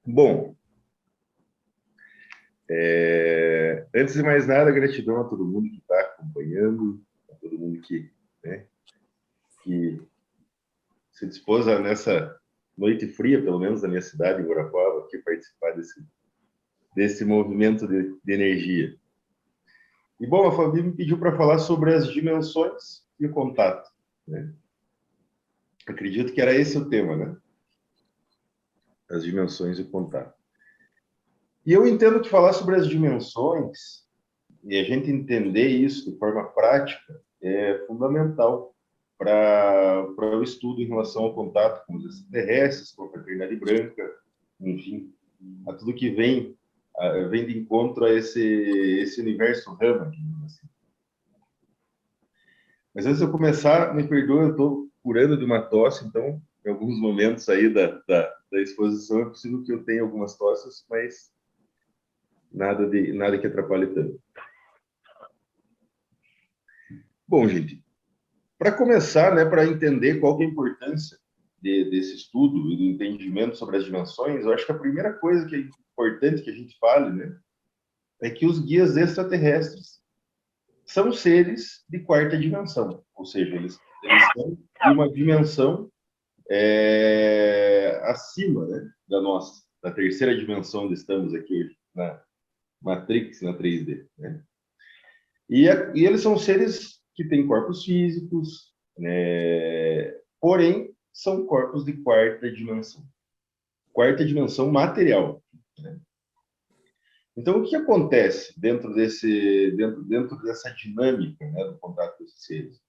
Bom, antes de mais nada, gratidão a todo mundo que está acompanhando, a todo mundo que se dispôs a, nessa noite fria, pelo menos na minha cidade, em Guarapuava, aqui participar desse movimento de energia. E, bom, a Fabi me pediu para falar sobre as dimensões e o contato. Né? Acredito que era esse o tema, né? As dimensões e o contato. E eu entendo que falar sobre as dimensões e a gente entender isso de forma prática é fundamental para o estudo em relação ao contato com os extraterrestres, com a fraternidade branca, enfim, a tudo que vem de encontro a esse universo Rama, digamos assim. Mas antes de eu começar, me perdoe, eu estou curando de uma tosse, então, em alguns momentos aí da exposição, é possível que eu tenha algumas tosses, mas nada que atrapalhe tanto. Bom, gente, para começar, né, para entender qual que é a importância desse estudo e do entendimento sobre as dimensões, eu acho que a primeira coisa que é importante que a gente fale, né, é que os guias extraterrestres são seres de quarta dimensão, ou seja, eles são de uma dimensão acima, né, da nossa, da terceira dimensão onde estamos aqui hoje, na Matrix, na 3D. Né? E eles são seres que têm corpos físicos, né, porém são corpos de quarta dimensão material. Né? Então, o que acontece dentro dessa dinâmica, né, do contato com esses seres?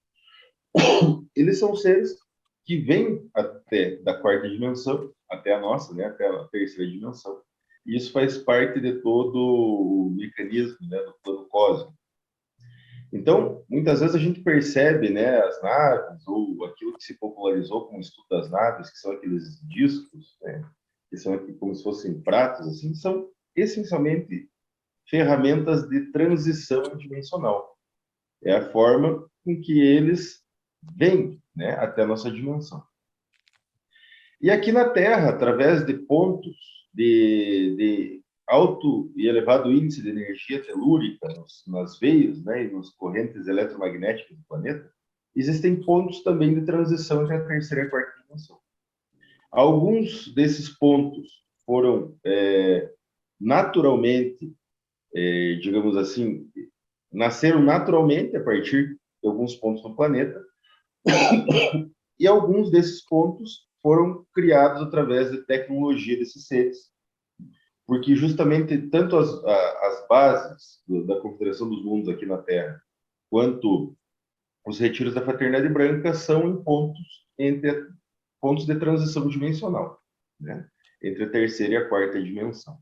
Eles são seres que vêm até da quarta dimensão, até a nossa, né, até a terceira dimensão. E isso faz parte de todo o mecanismo, né, do plano cósmico. Então, muitas vezes a gente percebe, né, as naves, ou aquilo que se popularizou como estudo das naves, que são aqueles discos, né, que são aqui como se fossem pratos, assim, são essencialmente ferramentas de transição dimensional. É a forma com que eles vêm, né, até a nossa dimensão. E aqui na Terra, através de pontos de alto e elevado índice de energia telúrica nas veias, né, e nas correntes eletromagnéticas do planeta, existem pontos também de transição entre a terceira e a quarta dimensão. Alguns desses pontos foram naturalmente, digamos assim, nasceram naturalmente a partir de alguns pontos no planeta, e alguns desses pontos foram criados através de tecnologia desses seres, porque justamente tanto as bases da Confederação dos Mundos aqui na Terra, quanto os retiros da Fraternidade Branca são em pontos de transição dimensional, né? Entre a terceira e a quarta dimensão.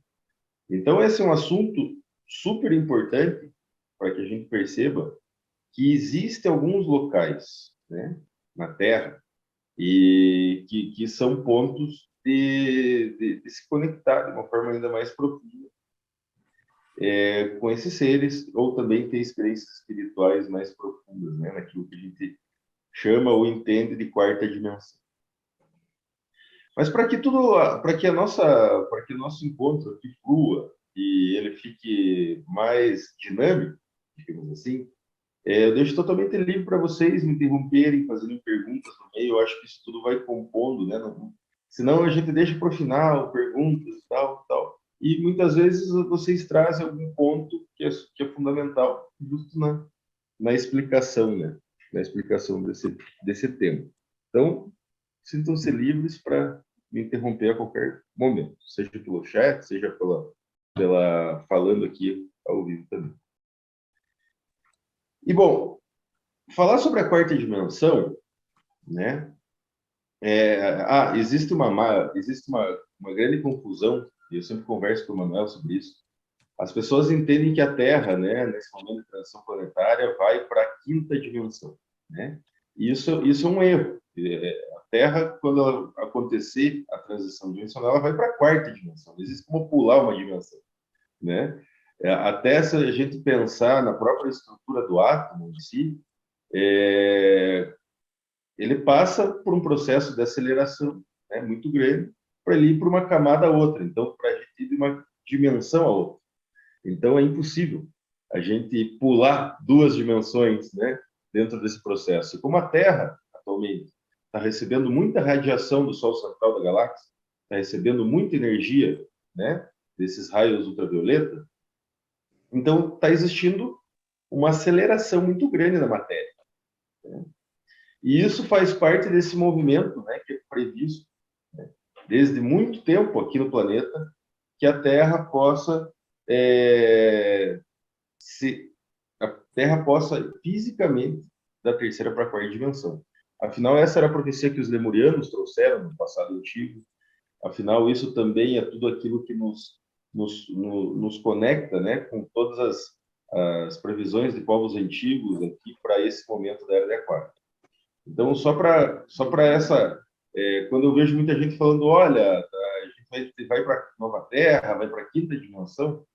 Então, esse é um assunto super importante para que a gente perceba que existem alguns locais, né, na Terra e que são pontos de se conectar de uma forma ainda mais profunda com esses seres, ou também ter experiências espirituais mais profundas, né, naquilo que a gente chama ou entende de quarta dimensão. Mas para que o nosso encontro aqui flua e ele fique mais dinâmico, digamos assim, eu deixo totalmente livre para vocês me interromperem, fazerem perguntas no meio. Eu acho que isso tudo vai compondo, né? Não, senão a gente deixa para o final perguntas e tal, tal. E muitas vezes vocês trazem algum ponto que é fundamental, justo na explicação, né? Na explicação desse tema. Então, sintam-se livres para me interromper a qualquer momento, seja pelo chat, seja pela falando aqui ao vivo também. E bom, falar sobre a quarta dimensão, né? Existe uma grande confusão, e eu sempre converso com o Manuel sobre isso. As pessoas entendem que a Terra, né, nesse momento de transição planetária, vai para a quinta dimensão, né? E isso é um erro. A Terra, quando ela acontecer a transição dimensional, ela vai para a quarta dimensão. Não existe como pular uma dimensão, né? Até se a gente pensar na própria estrutura do átomo em si, ele passa por um processo de aceleração, né, muito grande para ele ir para uma camada a outra. Então, para a gente ir de uma dimensão a outra. Então, é impossível a gente pular duas dimensões, né, dentro desse processo. E como a Terra, atualmente, está recebendo muita radiação do Sol central da galáxia, está recebendo muita energia, né, desses raios ultravioleta, então está existindo uma aceleração muito grande na matéria, né? E isso faz parte desse movimento, né, que é previsto, né, desde muito tempo aqui no planeta, que a Terra possa se a Terra possa fisicamente da terceira para a quarta dimensão. Afinal, essa era a profecia que os lemurianos trouxeram no passado antigo. Afinal, isso também é tudo aquilo que nos conecta, né, com todas as previsões de povos antigos aqui para esse momento da Era de Aquário. Então, só para essa... quando eu vejo muita gente falando, olha, a gente vai para a nova Terra, vai para a quinta dimensão,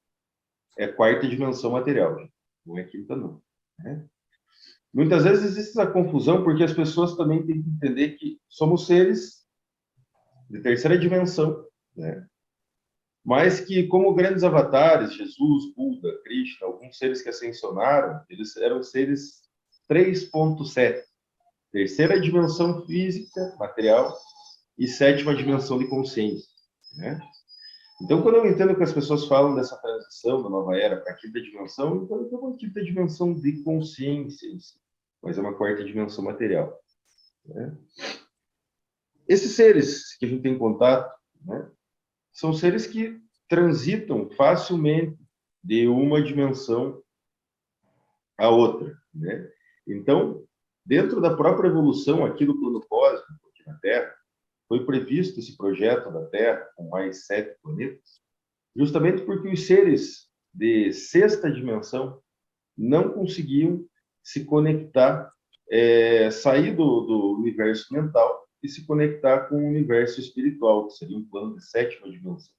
é quarta dimensão material, gente. Não é quinta, não, né? Muitas vezes existe essa confusão porque as pessoas também têm que entender que somos seres de terceira dimensão, né? Mas que, como grandes avatares, Jesus, Buda, Krishna, alguns seres que ascensionaram, eles eram seres 3.7, terceira dimensão física, material, e sétima dimensão de consciência, né? Então, quando eu entendo que as pessoas falam dessa transição da nova era para a quinta dimensão, então é uma quinta dimensão de consciência, mas é uma quarta dimensão material, né? Esses seres que a gente tem contato, né, são seres que transitam facilmente de uma dimensão a outra, né? Então, dentro da própria evolução aqui do plano cósmico, aqui na Terra, foi previsto esse projeto da Terra com mais 7 planetas, justamente porque os seres de sexta dimensão não conseguiam se conectar, sair do universo mental e se conectar com o universo espiritual, que seria um plano de sétima dimensão.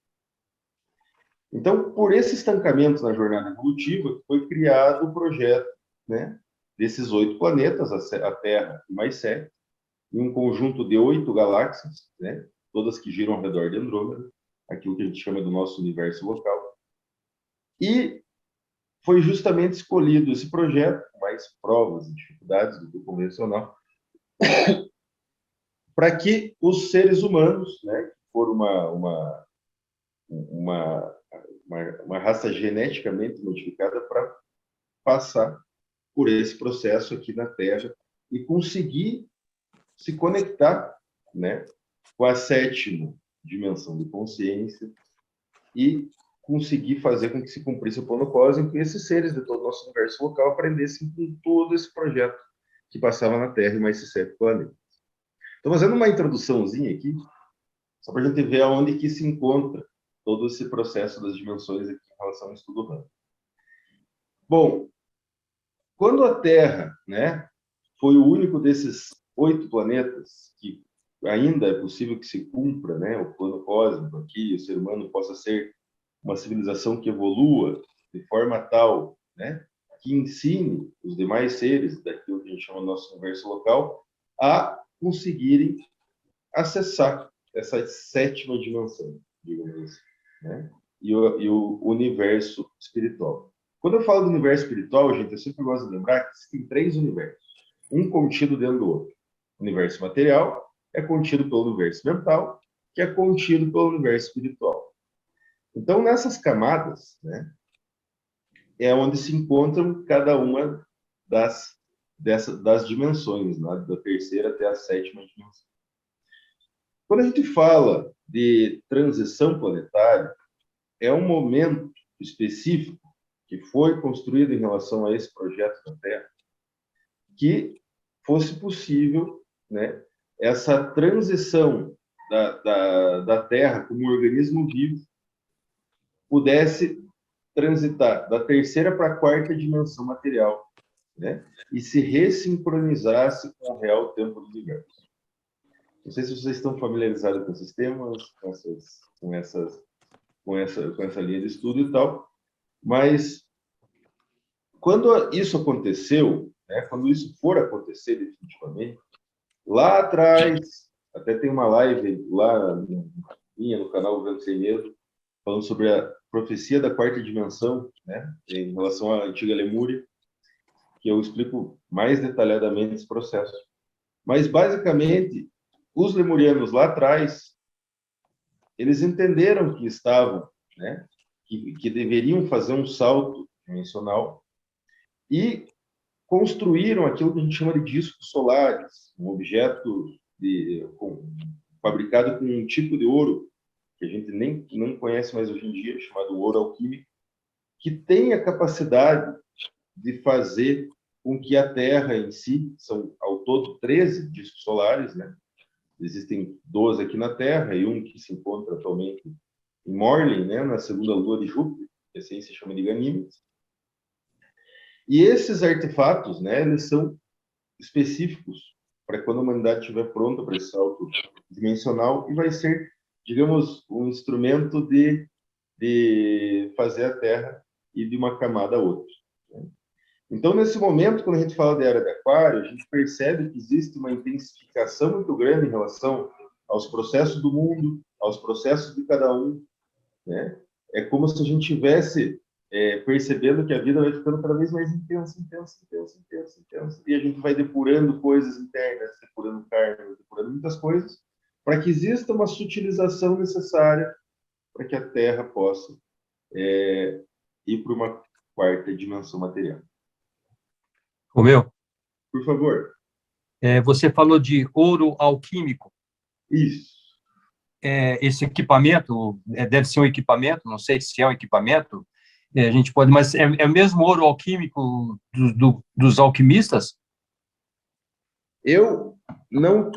Então, por esse estancamento na jornada evolutiva, foi criado o projeto, né, desses 8 planetas, a Terra e mais 7, em um conjunto de 8 galáxias, né, todas que giram ao redor de Andrômeda, aquilo que a gente chama do nosso universo local. E foi justamente escolhido esse projeto, com mais provas e dificuldades do que o convencional, para que os seres humanos, né, que foram uma raça geneticamente modificada, para passar por esse processo aqui na Terra e conseguir se conectar, né, com a sétima dimensão de consciência e conseguir fazer com que se cumprisse o plano cósmico e esses seres de todo o nosso universo local aprendessem com todo esse projeto que passava na Terra e mais esses 7 planetas. Estou fazendo uma introduçãozinha aqui, só para a gente ver aonde que se encontra todo esse processo das dimensões aqui em relação ao estudo Hubble. Bom, quando a Terra, né, foi o único desses 8 planetas que ainda é possível que se cumpra, né, o plano cósmico aqui, o ser humano possa ser uma civilização que evolua de forma tal, né, que ensine os demais seres daquilo que a gente chama de nosso universo local a conseguirem acessar essa sétima dimensão, digamos assim, né, e o universo espiritual. Quando eu falo do universo espiritual, gente, eu sempre gosto de lembrar que existem 3 universos, um contido dentro do outro. O universo material é contido pelo universo mental, que é contido pelo universo espiritual. Então, nessas camadas, né, é onde se encontram cada uma das dimensões, né, da terceira até a sétima dimensão. Quando a gente fala de transição planetária, é um momento específico que foi construído em relação a esse projeto da Terra, que fosse possível, né, essa transição da Terra como organismo vivo pudesse transitar da terceira para a quarta dimensão material, né, e se ressincronizasse com o real tempo do universo. Não sei se vocês estão familiarizados com esses temas, com essa linha de estudo e tal, mas quando isso aconteceu, né, quando isso for acontecer definitivamente, lá atrás, até tem uma live lá minha no canal Vivendo Sem Medo, falando sobre a profecia da quarta dimensão, né, em relação à antiga Lemúria, que eu explico mais detalhadamente esse processo. Mas, basicamente, os lemurianos lá atrás, eles entenderam que estavam, né, que deveriam fazer um salto dimensional e construíram aquilo que a gente chama de discos solares, um objeto fabricado com um tipo de ouro que a gente nem não conhece mais hoje em dia, chamado ouro alquímico, que tem a capacidade de fazer com que a Terra em si, são ao todo 13 discos solares, né? Existem 12 aqui na Terra e um que se encontra atualmente em Morley, né, na segunda lua de Júpiter, que assim se chama de Ganímedes. E esses artefatos, né, eles são específicos para quando a humanidade estiver pronta para esse salto dimensional e vai ser, digamos, um instrumento de fazer a Terra ir de uma camada a outra. Né? Então, nesse momento, quando a gente fala da era de Aquário, a gente percebe que existe uma intensificação muito grande em relação aos processos do mundo, aos processos de cada um, né? É como se a gente tivesse percebendo que a vida vai ficando cada vez mais intensa, intensa, intensa, intensa, intensa, e a gente vai depurando coisas internas, depurando carne, depurando muitas coisas, para que exista uma sutilização necessária para que a Terra possa ir para uma quarta dimensão material. O meu, Por favor. você falou de ouro alquímico. Isso. Esse equipamento, deve ser um equipamento, não sei se é um equipamento, a gente pode, mas é o mesmo ouro alquímico dos alquimistas? Eu não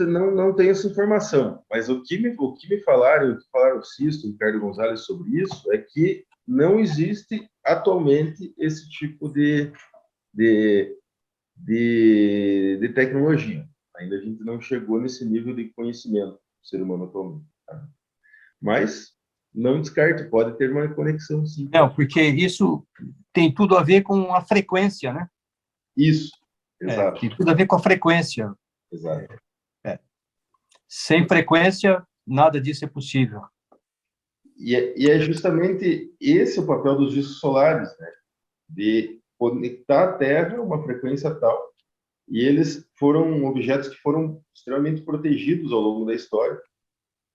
tenho essa informação, mas o que me falaram, o Sisto e o Ricardo Gonzalez sobre isso, é que não existe atualmente esse tipo de tecnologia. Ainda a gente não chegou nesse nível de conhecimento do ser humano atualmente. Tá? Mas não descarto, pode ter uma conexão, sim. Não, porque isso tem tudo a ver com a frequência, né? Isso, exato. Tem tudo a ver com a frequência. Exato. Sem frequência, nada disso é possível. E é justamente esse o papel dos discos solares, né? De conectar a Terra a uma frequência tal. E eles foram objetos que foram extremamente protegidos ao longo da história.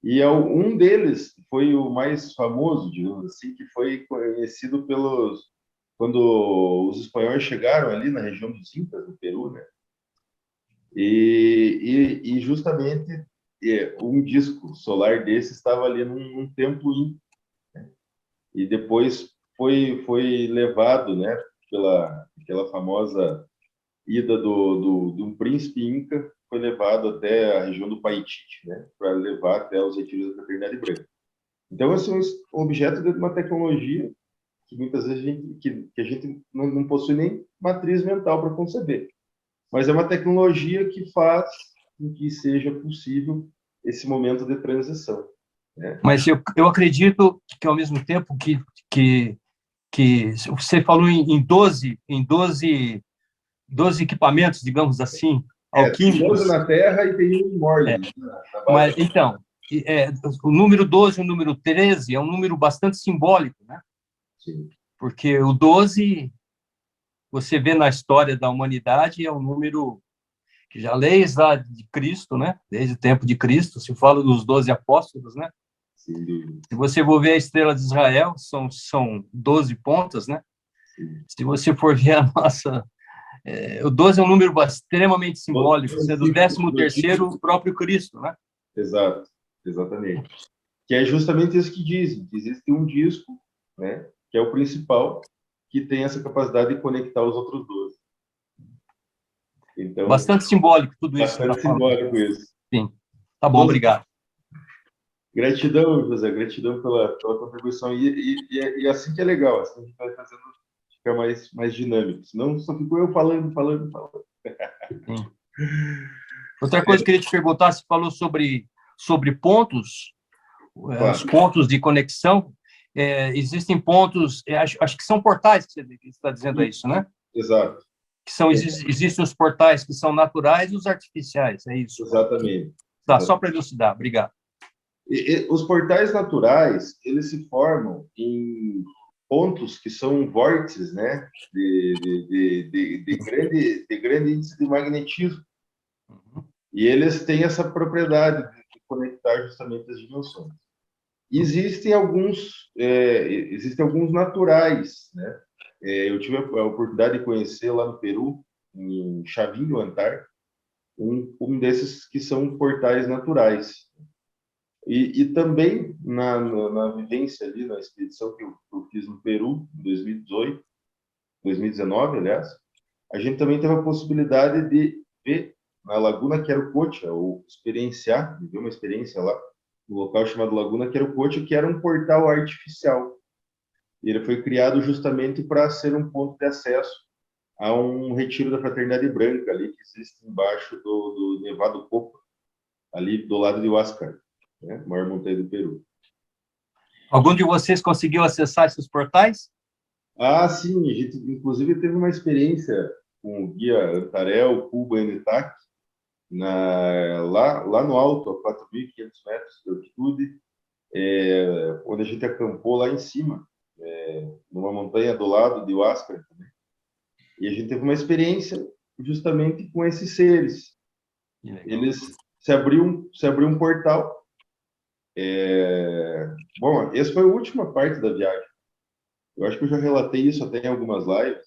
E um deles foi o mais famoso, digamos assim, que foi conhecido quando os espanhóis chegaram ali na região dos Incas, no Peru, né? E justamente um disco solar desse estava ali num templo inca, né? E depois foi levado, né, aquela famosa ida de um príncipe inca, foi levado até a região do Paitite, né, para levar até os retiros da Fraternidade Branca. Então, esse é um objeto de uma tecnologia que muitas vezes a gente não possui nem matriz mental para conceber. Mas é uma tecnologia que faz com que seja possível esse momento de transição. Né? Mas eu acredito que, ao mesmo tempo que você falou em 12 equipamentos, digamos assim, alquímicos. Tem 12 na Terra e tem um em Morley. Mas, então, o número 12 e o número 13 é um número bastante simbólico, né? Sim. Porque o 12, você vê na história da humanidade, é um número que já desde lá de Cristo, né? Desde o tempo de Cristo, se fala dos 12 apóstolos, né? Sim. Se você for ver a estrela de Israel, são 12 pontas, né? Sim. Se você for ver a nossa... o 12 é um número extremamente simbólico, sendo o 13º o próprio Cristo, né? Exato, exatamente. Que é justamente isso que dizem, que existe um disco, né, que é o principal, que tem essa capacidade de conectar os outros 12. Então, bastante simbólico tudo isso. Bastante simbólico isso. Sim. Tá bom, obrigado. Gratidão, José, gratidão pela contribuição. E assim que é legal, assim a gente vai fazendo ficar mais dinâmico. Senão só fico eu falando. Sim. Outra coisa que eu queria te perguntar, você falou sobre pontos, Claro. Os pontos de conexão. Existem pontos, acho que são portais que você está dizendo isso, né? Exato. Existem os portais que são naturais e os artificiais, é isso? Exatamente. Tá, só para elucidar, obrigado. Os portais naturais, eles se formam em pontos que são vórtices, né, de grande índice de magnetismo. E eles têm essa propriedade de conectar justamente as dimensões. Existem alguns naturais, né? Eu tive a oportunidade de conhecer lá no Peru, em Chavinho, Antar, um desses que são portais naturais. E também na vivência ali, na expedição que eu fiz no Peru, em 2018, 2019, aliás, a gente também teve a possibilidade de ver na Laguna Querucocha, ou experienciar, viver uma experiência lá, no local chamado Laguna Querucocha, que era um portal artificial. Ele foi criado justamente para ser um ponto de acesso a um retiro da Fraternidade Branca, ali que existe embaixo do Nevado Copa, ali do lado de Huáscar, né? Maior montanha do Peru. Algum de vocês conseguiu acessar esses portais? Ah, sim, a gente inclusive teve uma experiência com o guia Antarel, Cuba e Nitac, lá no alto, a 4.500 metros de altitude, onde a gente acampou lá em cima, numa montanha do lado de Huáscar também. E a gente teve uma experiência justamente com esses seres. Eles se abriu um portal. Bom, essa foi a última parte da viagem. Eu acho que eu já relatei isso até em algumas lives,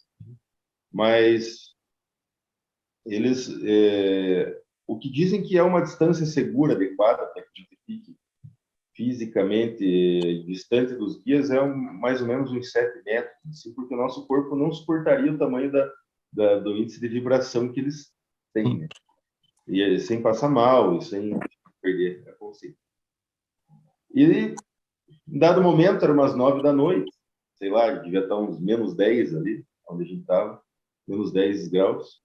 mas eles, o que dizem que é uma distância segura, adequada para que a gente fique fisicamente distante dos guias é mais ou menos uns 7 metros, assim, porque o nosso corpo não suportaria o tamanho do índice de vibração que eles têm, né? E sem passar mal, e sem perder a consciência. E, em dado momento, era umas 9 da noite, sei lá, devia estar uns menos 10 ali, onde a gente estava, menos 10 graus.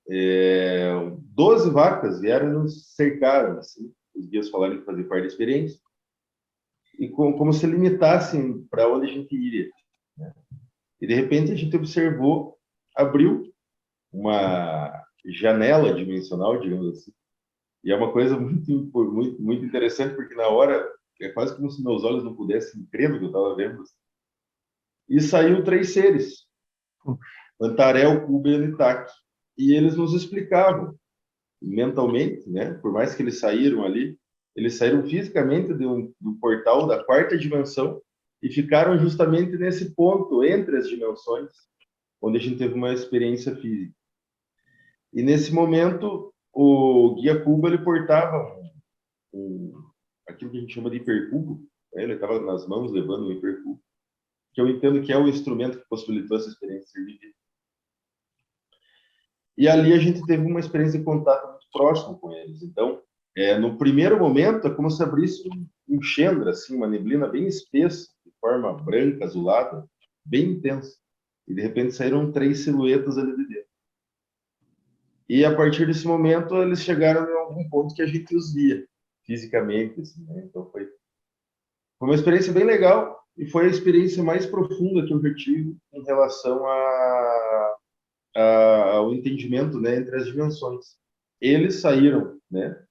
12 vacas vieram e nos cercaram, assim, os guias falaram que faziam parte da experiência, e como se limitassem para onde a gente iria, né? E, de repente, a gente observou, abriu uma janela dimensional, digamos assim, e é uma coisa muito interessante, porque na hora é quase como se meus olhos não pudessem crer no que eu estava vendo. E saiu 3 seres, Antarel, Cuba e Anitac. E eles nos explicavam mentalmente, né? Por mais que eles saíram fisicamente do portal da 4ª dimensão e ficaram justamente nesse ponto entre as dimensões, onde a gente teve uma experiência física. E nesse momento, o guia Cuba ele portava aquilo que a gente chama de hipercubo, né? Ele estava nas mãos levando um hipercubo, que eu entendo que é o instrumento que possibilitou essa experiência ser vivida. E ali a gente teve uma experiência de contato muito próximo com eles. Então, no primeiro momento, é como se abrisse um chandra, assim, uma neblina bem espessa, de forma branca, azulada, bem intensa. E, de repente, saíram 3 silhuetas ali de dentro. E, a partir desse momento, eles chegaram em algum ponto que a gente os via, fisicamente, assim, né? Então, foi uma experiência bem legal, e foi a experiência mais profunda que eu já tive em relação ao entendimento, né, entre as dimensões. Eles saíram, né,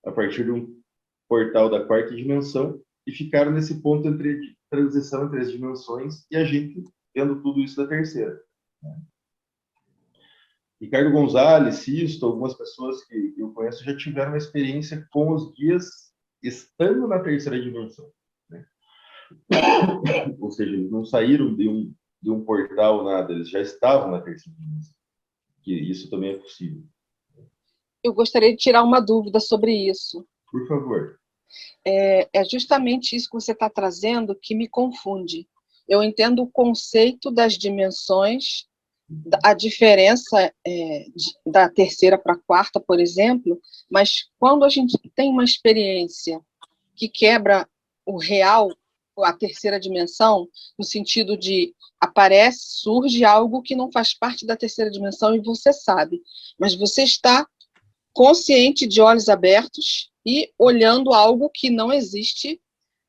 a partir de um portal da 4ª dimensão e ficaram nesse ponto de transição entre as dimensões e a gente vendo tudo isso da 3ª. Né? Ricardo Gonzalez, Sisto, algumas pessoas que eu conheço já tiveram uma experiência com os guias estando na 3ª dimensão. Né? Ou seja, eles não saíram de um portal, nada, eles já estavam na 3ª dimensão. Que isso também é possível. Eu gostaria de tirar uma dúvida sobre isso. Por favor. É justamente isso que você está trazendo que me confunde. Eu entendo o conceito das dimensões, a diferença da 3ª para a 4ª, por exemplo, mas quando a gente tem uma experiência que quebra o real, a 3ª dimensão, no sentido de surge algo que não faz parte da 3ª dimensão e você sabe, mas você está consciente, de olhos abertos e olhando algo que não existe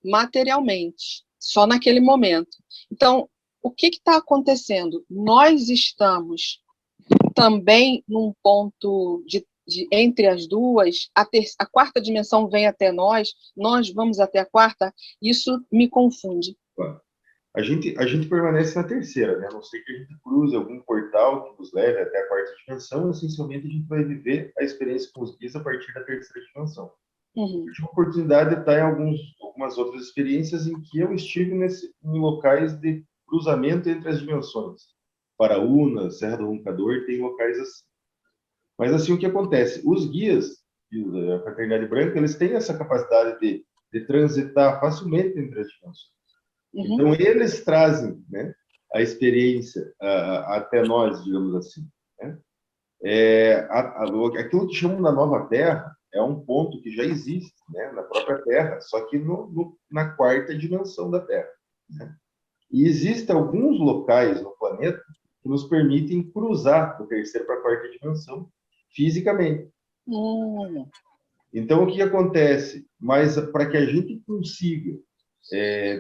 materialmente, só naquele momento. Então, o que está acontecendo? Nós estamos também num ponto entre as duas, a quarta dimensão vem até nós vamos até a quarta, isso me confunde. Claro. A gente permanece na terceira, né? A não ser que a gente cruze algum portal que nos leve até a quarta dimensão, essencialmente a gente vai viver a experiência com os guias a partir da terceira dimensão. Uhum. Eu tive a oportunidade de estar em algumas outras experiências em que eu estive em locais de cruzamento entre as dimensões. Paraúna, Serra do Roncador, tem locais assim. Mas assim, o que acontece? Os guias, a Fraternidade Branca, eles têm essa capacidade de transitar facilmente entre as dimensões. Uhum. Então, eles trazem, né, a experiência até nós, digamos assim. Né? Aquilo que chamam da Nova Terra é um ponto que já existe, né, na própria Terra, só que na quarta dimensão da Terra. Né? E existem alguns locais no planeta que nos permitem cruzar da terceira para a quarta dimensão fisicamente. Então, o que acontece? Mas para que a gente consiga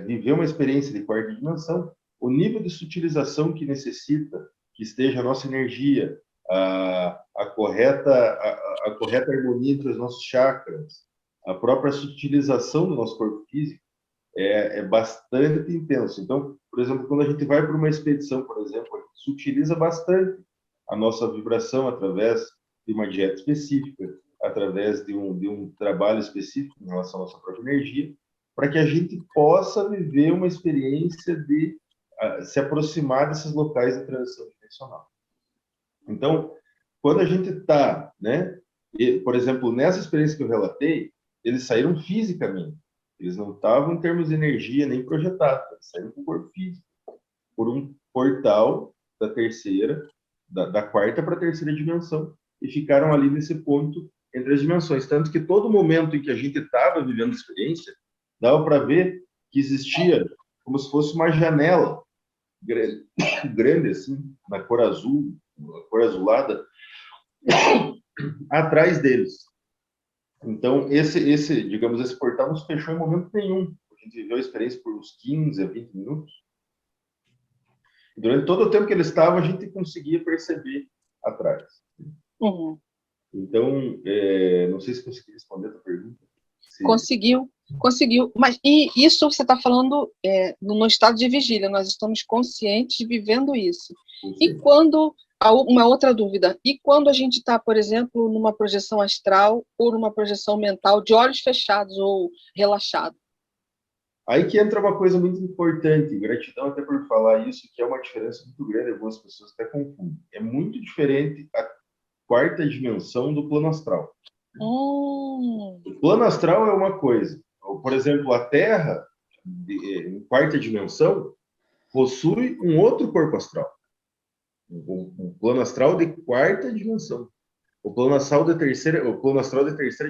viver uma experiência de quarta dimensão, o nível de sutilização que necessita, que esteja a nossa energia, a correta harmonia entre os nossos chakras, a própria sutilização do nosso corpo físico, é bastante intenso. Então, por exemplo, quando a gente vai para uma expedição, por exemplo, a gente sutiliza bastante a nossa vibração através de uma dieta específica, através de um trabalho específico em relação à nossa própria energia, para que a gente possa viver uma experiência de se aproximar desses locais de transição dimensional. Então, quando a gente está, né, por exemplo, nessa experiência que eu relatei, eles saíram fisicamente. Eles não estavam em termos de energia nem projetados, eles saíram com o corpo físico, por um portal da quarta para a terceira dimensão, e ficaram ali nesse ponto entre as dimensões. Tanto que todo momento em que a gente estava vivendo a experiência, dava para ver que existia como se fosse uma janela grande assim, na cor azul, na cor azulada, atrás deles. Então, digamos, esse portal não se fechou em momento nenhum. A gente viveu a experiência por uns 15 a 20 minutos. E durante todo o tempo que eles estavam, a gente conseguia perceber atrás. Uhum. Então, não sei se consegui responder a tua pergunta. Conseguiu. Mas e isso você está falando no estado de vigília, nós estamos conscientes vivendo isso. E quando, uma outra dúvida, e quando a gente está, por exemplo, numa projeção astral ou numa projeção mental de olhos fechados ou relaxado? Aí que entra uma coisa muito importante, gratidão até por falar isso, que é uma diferença muito grande, algumas pessoas até confundem. É muito diferente a quarta dimensão do plano astral. O plano astral é uma coisa. Por exemplo, a Terra, em quarta dimensão, possui um outro corpo astral. Um plano astral de quarta dimensão. O plano astral da terceira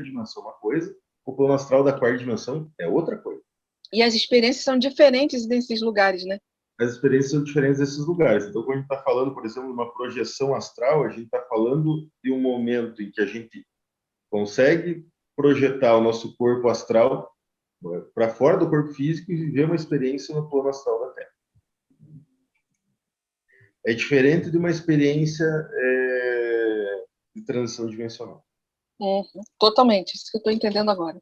dimensão é uma coisa, o plano astral da quarta dimensão é outra coisa. E as experiências são diferentes nesses lugares, né? As experiências são diferentes desses lugares. Então, quando a gente está falando, por exemplo, de uma projeção astral, a gente está falando de um momento em que a gente consegue projetar o nosso corpo astral para fora do corpo físico e viver uma experiência no plano astral da Terra. É diferente de uma experiência de transição dimensional. Totalmente, isso que eu estou entendendo agora.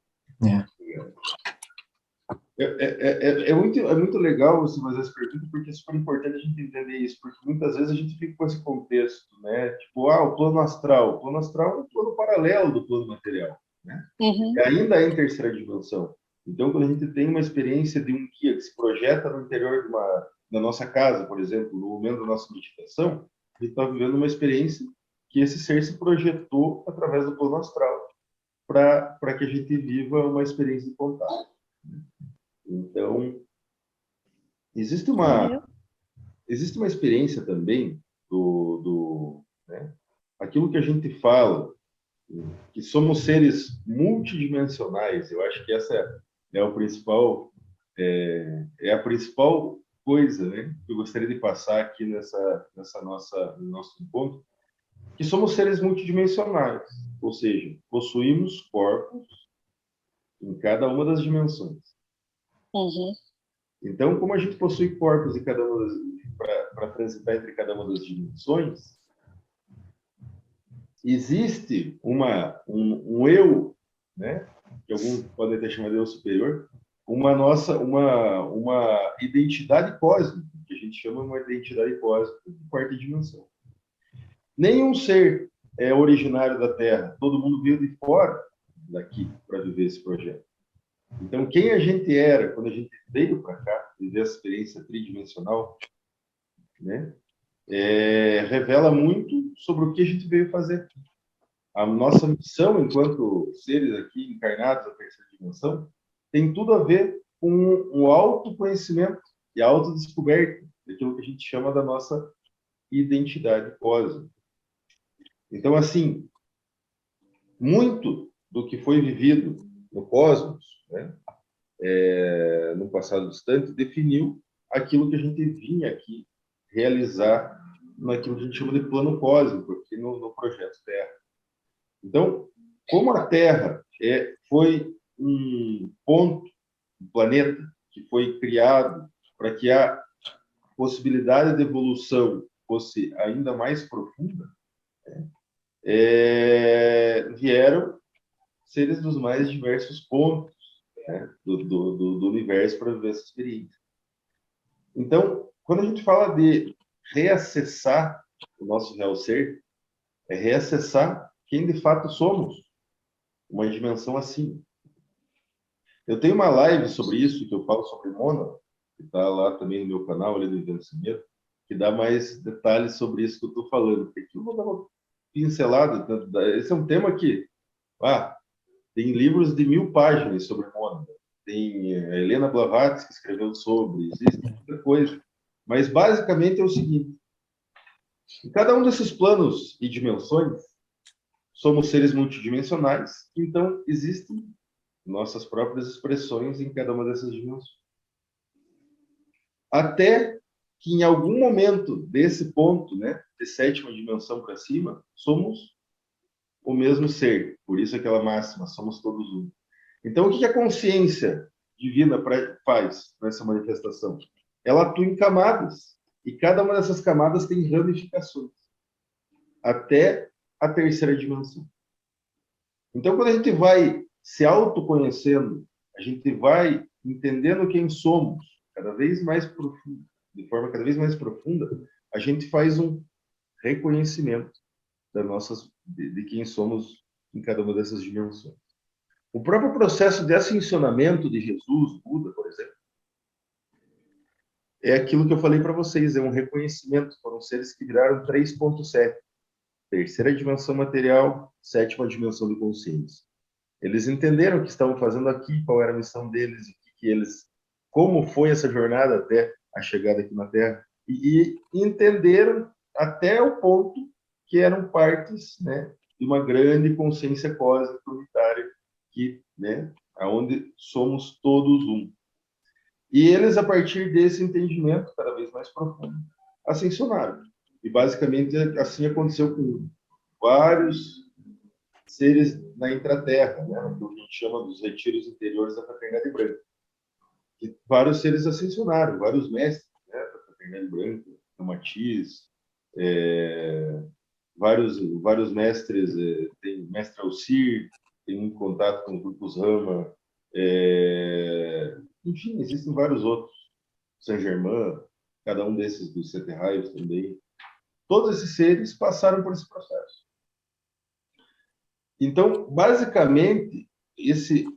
É muito legal você fazer essa pergunta, porque é super importante a gente entender isso, porque muitas vezes a gente fica com esse contexto, né? Tipo, o plano astral. O plano astral é um plano paralelo do plano material, né? E ainda é em terceira dimensão. Então, quando a gente tem uma experiência de um guia que se projeta no interior da nossa casa, por exemplo, no momento da nossa meditação, a gente está vivendo uma experiência que esse ser se projetou através do plano astral para que a gente viva uma experiência de contato. Então, existe uma experiência também né, aquilo que a gente fala, que somos seres multidimensionais. Eu acho que essa é a principal coisa, né, que eu gostaria de passar aqui no nosso encontro, que somos seres multidimensionais, ou seja, possuímos corpos em cada uma das dimensões. Então, como a gente possui corpos para transitar entre cada uma das dimensões, existe um eu, né, que alguns podem até chamar de eu superior, uma identidade cósmica, que a gente chama uma identidade cósmica de quarta dimensão. Nenhum ser é originário da Terra, todo mundo veio de fora daqui para viver esse projeto. Então, quem a gente era quando a gente veio para cá, viver essa experiência tridimensional, né, revela muito sobre o que a gente veio fazer. A nossa missão, enquanto seres aqui encarnados na terceira dimensão, tem tudo a ver com o autoconhecimento e a autodescoberta daquilo que a gente chama da nossa identidade cósmica. Então, assim, muito do que foi vivido no cosmos, né, no passado distante, definiu aquilo que a gente vinha aqui realizar naquilo que a gente chama de plano cósmico, aqui no projeto Terra. Então, como a Terra foi um ponto, um planeta que foi criado para que a possibilidade de evolução fosse ainda mais profunda, né, vieram seres dos mais diversos pontos, né, do universo para viver essa experiência. Então, quando a gente fala de reacessar o nosso real ser, é reacessar quem de fato somos, uma dimensão acima. Eu tenho uma live sobre isso, que eu falo sobre Mônada, que está lá também no meu canal, ali do Vencimento, que dá mais detalhes sobre isso que eu estou falando. Porque aqui eu vou dar uma pincelada. Esse é um tema que tem livros de 1000 páginas sobre Mônada. Tem a Helena Blavatsky que escreveu sobre, existe muita coisa. Mas, basicamente, é o seguinte. Em cada um desses planos e dimensões, somos seres multidimensionais, então existem nossas próprias expressões em cada uma dessas dimensões. Até que em algum momento desse ponto, né, de sétima dimensão para cima, somos o mesmo ser. Por isso aquela máxima, somos todos um. Então, o que a consciência divina faz nessa manifestação? Ela atua em camadas, e cada uma dessas camadas tem ramificações, até a terceira dimensão. Então, quando a gente vai se autoconhecendo, a gente vai entendendo quem somos, cada vez mais profundo, de forma cada vez mais profunda, a gente faz um reconhecimento de quem somos em cada uma dessas dimensões. O próprio processo de ascensionamento de Jesus, Buda, por exemplo, é aquilo que eu falei para vocês, é um reconhecimento. Foram seres que viraram 3.7, terceira dimensão material, sétima dimensão de consciência. Eles entenderam o que estavam fazendo aqui, qual era a missão deles, como foi essa jornada até a chegada aqui na Terra, e entenderam até o ponto que eram partes, né, de uma grande consciência cósmica unitária, né, aonde somos todos um. E eles, a partir desse entendimento cada vez mais profundo, ascensionaram. E basicamente assim aconteceu com vários seres na intraterra, né, o que a gente chama dos retiros interiores da Fraternidade Branca. E vários seres ascensionaram, vários mestres, né, da Fraternidade Branca, o Matiz, vários mestres, tem mestre Alcir, tem muito contato com o Grupos Rama, enfim, existem vários outros, Saint Germain, cada um desses dos Sete Raios também. Todos esses seres passaram por esse processo. Então, basicamente, esse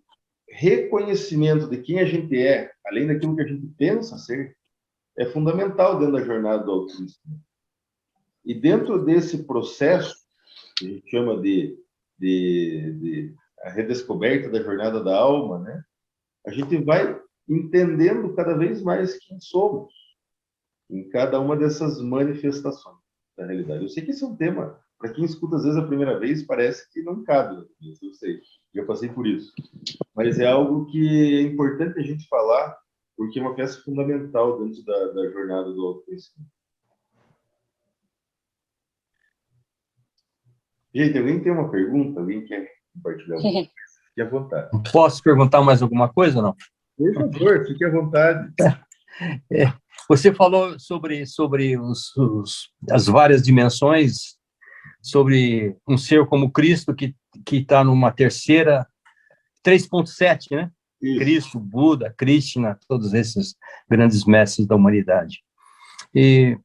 reconhecimento de quem a gente é, além daquilo que a gente pensa ser, é fundamental dentro da jornada do autoconhecimento. E dentro desse processo, que a gente chama de a redescoberta da jornada da alma, né, a gente vai entendendo cada vez mais quem somos em cada uma dessas manifestações da realidade. Eu sei que esse é um tema, para quem escuta às vezes a primeira vez, parece que não cabe, eu sei, já passei por isso. Mas é algo que é importante a gente falar, porque é uma peça fundamental dentro da jornada do autoconhecimento. Gente, alguém tem uma pergunta? Alguém quer compartilhar alguma coisa? Fique à vontade. Posso perguntar mais alguma coisa ou não? Por favor, fique à vontade. Você falou sobre as várias dimensões sobre um ser como Cristo que está numa terceira 3.7, né? Isso. Cristo, Buda, Krishna, todos esses grandes mestres da humanidade. E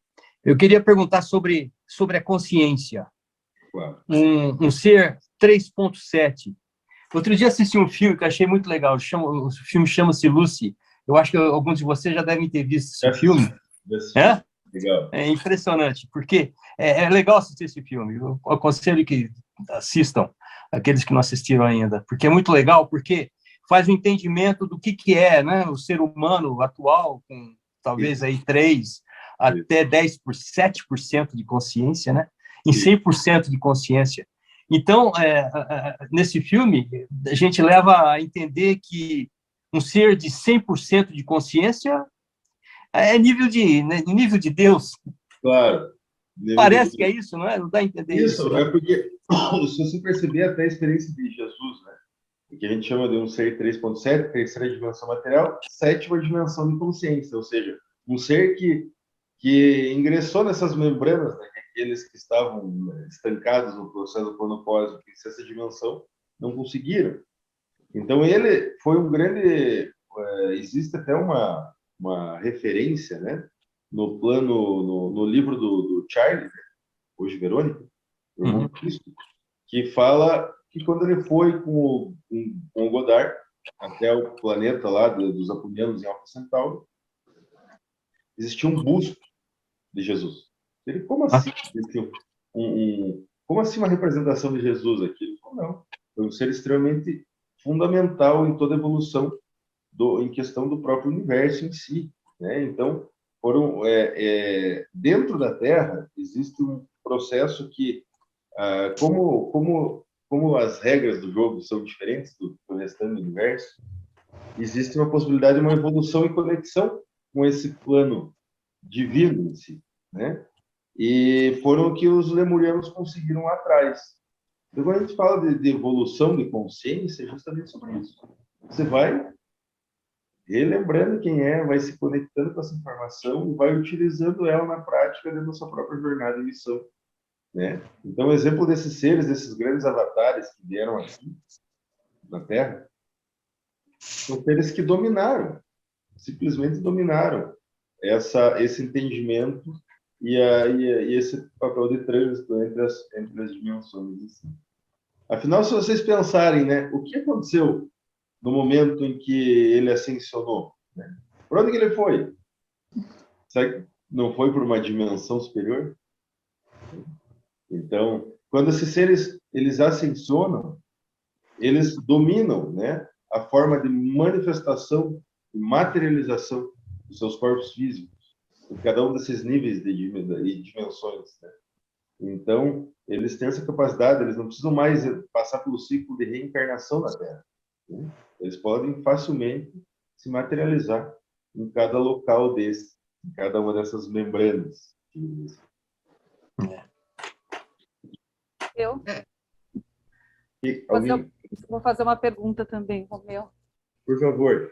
eu queria perguntar sobre a consciência. Claro. Um ser 3.7. Outro dia assisti um filme que eu achei muito legal. O filme chama-se Lucy. Eu acho que alguns de vocês já devem ter visto esse filme. É? Legal. É impressionante, porque é legal assistir esse filme. Eu aconselho que assistam, aqueles que não assistiram ainda, porque é muito legal, porque faz o entendimento do que é, né, o ser humano atual, com talvez aí 3 até 7% de consciência, né? Em 100% de consciência. Então, nesse filme, a gente leva a entender que um ser de 100% de consciência é nível de Deus. Claro. Parece que é isso, não é? Não dá a entender isso. Isso, é porque, se você perceber até a experiência de Jesus, né? Que a gente chama de um ser 3.7, terceira dimensão material, sétima dimensão de consciência, ou seja, um ser que ingressou nessas membranas, né? Aqueles que estavam estancados no processo cronopósico, em sexta dimensão, não conseguiram. Então, ele foi um grande... existe até uma referência, né? No plano, no livro do Charlie, hoje Verônica, o irmão Cristo, que fala que quando ele foi com o Godard até o planeta lá dos Apunianos em Alpha Centauri, existia um busto de Jesus. Ele, como assim? Como assim uma representação de Jesus aqui? Ele falou, não. Foi um ser extremamente fundamental em toda a evolução em questão do próprio universo em si, né? Então, dentro da Terra existe um processo que, como as regras do jogo são diferentes do restante do universo, existe uma possibilidade de uma evolução e conexão com esse plano divino em si, né? E foram o que os lemurianos conseguiram lá atrás. Então, quando a gente fala de evolução de consciência, é justamente sobre isso. Você vai relembrando quem é, vai se conectando com essa informação e vai utilizando ela na prática dentro da sua própria jornada e missão, né? Então, o exemplo desses seres, desses grandes avatares que vieram aqui na Terra, são seres que dominaram, simplesmente dominaram esse entendimento e esse papel de trânsito entre as dimensões. Assim. Afinal, se vocês pensarem, né, o que aconteceu no momento em que ele ascensionou? Né? Por onde que ele foi? Será que não foi por uma dimensão superior? Então, quando esses seres eles ascensionam, eles dominam, né, a forma de manifestação e materialização dos seus corpos físicos, em cada um desses níveis de dimensões. Né? Então, eles têm essa capacidade, eles não precisam mais passar pelo ciclo de reencarnação na Terra. Né? Eles podem facilmente se materializar em cada local desse, em cada uma dessas membranas. Vou fazer uma pergunta também, Romeu. Por favor.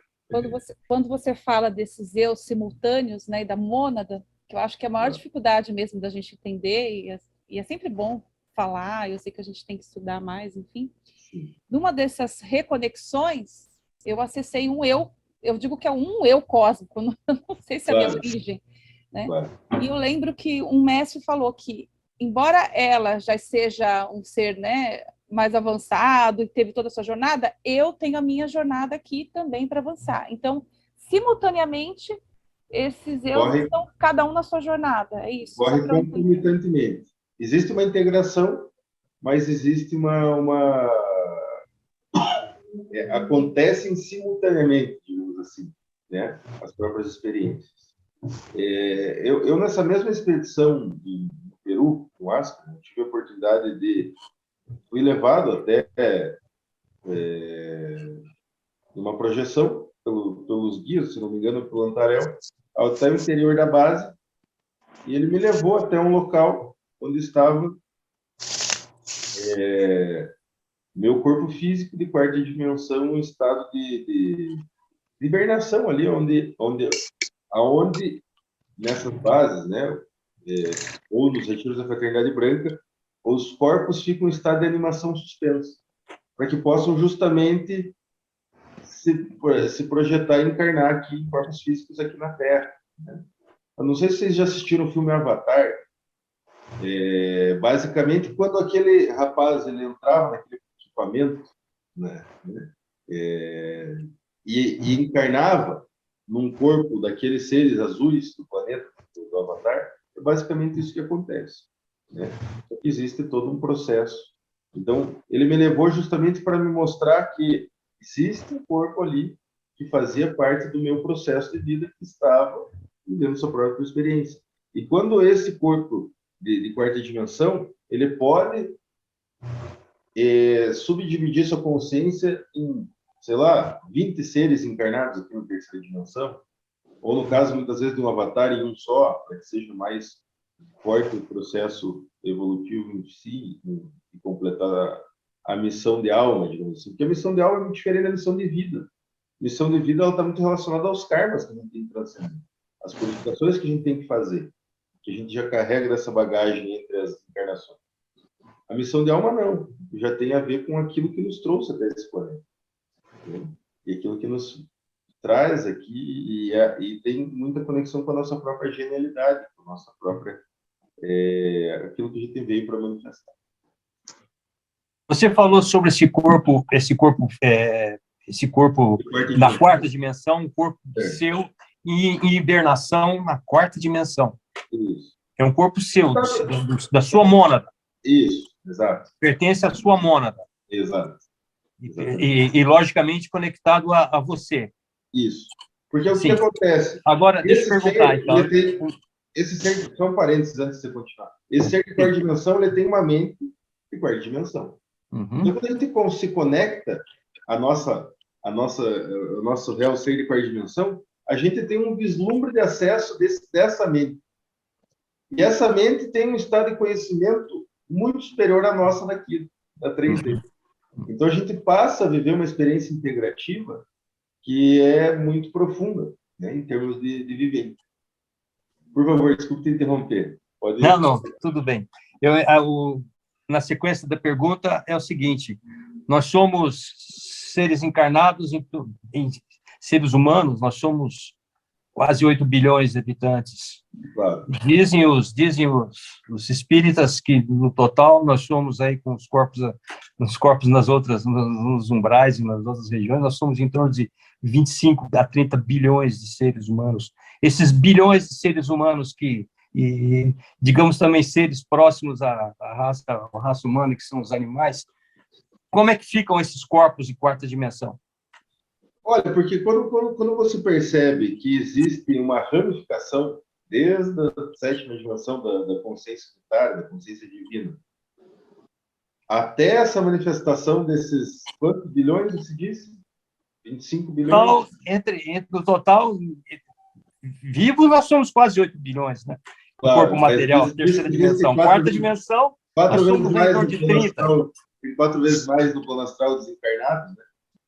Quando você fala desses eus simultâneos, né, e da mônada, que eu acho que é a maior dificuldade mesmo da gente entender, e é sempre bom falar, eu sei que a gente tem que estudar mais, enfim. Sim. Numa dessas reconexões, eu acessei um eu digo que é um eu cósmico, não sei se é a minha origem, né? Claro. E eu lembro que um mestre falou que, embora ela já seja um ser, né, mais avançado e teve toda a sua jornada, eu tenho a minha jornada aqui também para avançar. Então, simultaneamente, esses eus estão cada um na sua jornada, é isso? Corre concomitantemente. Existe uma integração, mas existe acontecem simultaneamente, digamos assim, né? As próprias experiências. Eu nessa mesma expedição no Peru, no Asca, tive a oportunidade fui levado até uma projeção pelos guias, se não me engano, pelo Antarel, até o interior da base, e ele me levou até um local onde estava meu corpo físico de quarta dimensão em estado de hibernação ali, aonde nessas bases, né, ou nos retiros da Fraternidade Branca, os corpos ficam em estado de animação suspensa, para que possam justamente se projetar e encarnar aqui em corpos físicos aqui na Terra, né? Eu não sei se vocês já assistiram o filme Avatar. Basicamente, quando aquele rapaz ele entrava naquele equipamento, né, e encarnava num corpo daqueles seres azuis do planeta, do Avatar, é basicamente isso que acontece, né? Existe todo um processo. Então, ele me levou justamente para me mostrar que existe um corpo ali que fazia parte do meu processo de vida, que estava vivendo sua própria experiência. E quando esse corpo de quarta dimensão, ele pode subdividir sua consciência em, sei lá, 20 seres encarnados aqui na terceira dimensão, ou no caso, muitas vezes, de um avatar em um só, para que seja mais forte o processo evolutivo em si, e completar a missão de alma, digamos assim. Porque a missão de alma é muito diferente da missão de vida. A missão de vida está muito relacionada aos karmas que a gente tem que transcender, as purificações que a gente tem que fazer, que a gente já carrega dessa bagagem entre as encarnações. A missão de alma não, já tem a ver com aquilo que nos trouxe até esse planeta, né? E aquilo que nos traz aqui, e tem muita conexão com a nossa própria genialidade, com a nossa própria, aquilo que a gente veio para manifestar. Você falou sobre esse corpo na quarta dimensão, um corpo seu em hibernação na quarta dimensão. Isso. É um corpo seu, da sua mônada. Isso, exato. Pertence à sua mônada. Exato. E logicamente, conectado a você. Isso. Porque o que acontece? Agora, deixa eu perguntar, então. Esse ser, só um parênteses antes de você continuar. Esse ser de quarta dimensão, ele tem uma mente de quarta dimensão. Uhum. Então, quando a gente se conecta ao nosso real ser de quarta dimensão, a gente tem um vislumbre de acesso dessa mente. E essa mente tem um estado de conhecimento muito superior à nossa daqui, da 3D. Então, a gente passa a viver uma experiência integrativa que é muito profunda, né, em termos de vivência. Por favor, desculpe te interromper. Pode ir. Não, tudo bem. Na sequência da pergunta é o seguinte: nós somos seres encarnados em seres humanos, nós somos quase 8 bilhões de habitantes. Claro. Dizem os espíritas que, no total, nós somos aí com os corpos nos umbrais e nas outras regiões, nós somos em torno de 25 a 30 bilhões de seres humanos. Esses bilhões de seres humanos e digamos também seres próximos à raça humana, que são os animais, como é que ficam esses corpos de quarta dimensão? Olha, porque quando você percebe que existe uma ramificação desde a sétima dimensão da consciência unitária, da consciência divina, até essa manifestação desses quantos bilhões você disse? 25 bilhões? Então, entre o total, vivos nós somos quase 8 bilhões, né? Claro, o corpo material, terceira dimensão. Quarta dimensão, nós somos em torno de 30. Tem 4 vezes mais no plano astral desencarnado, né?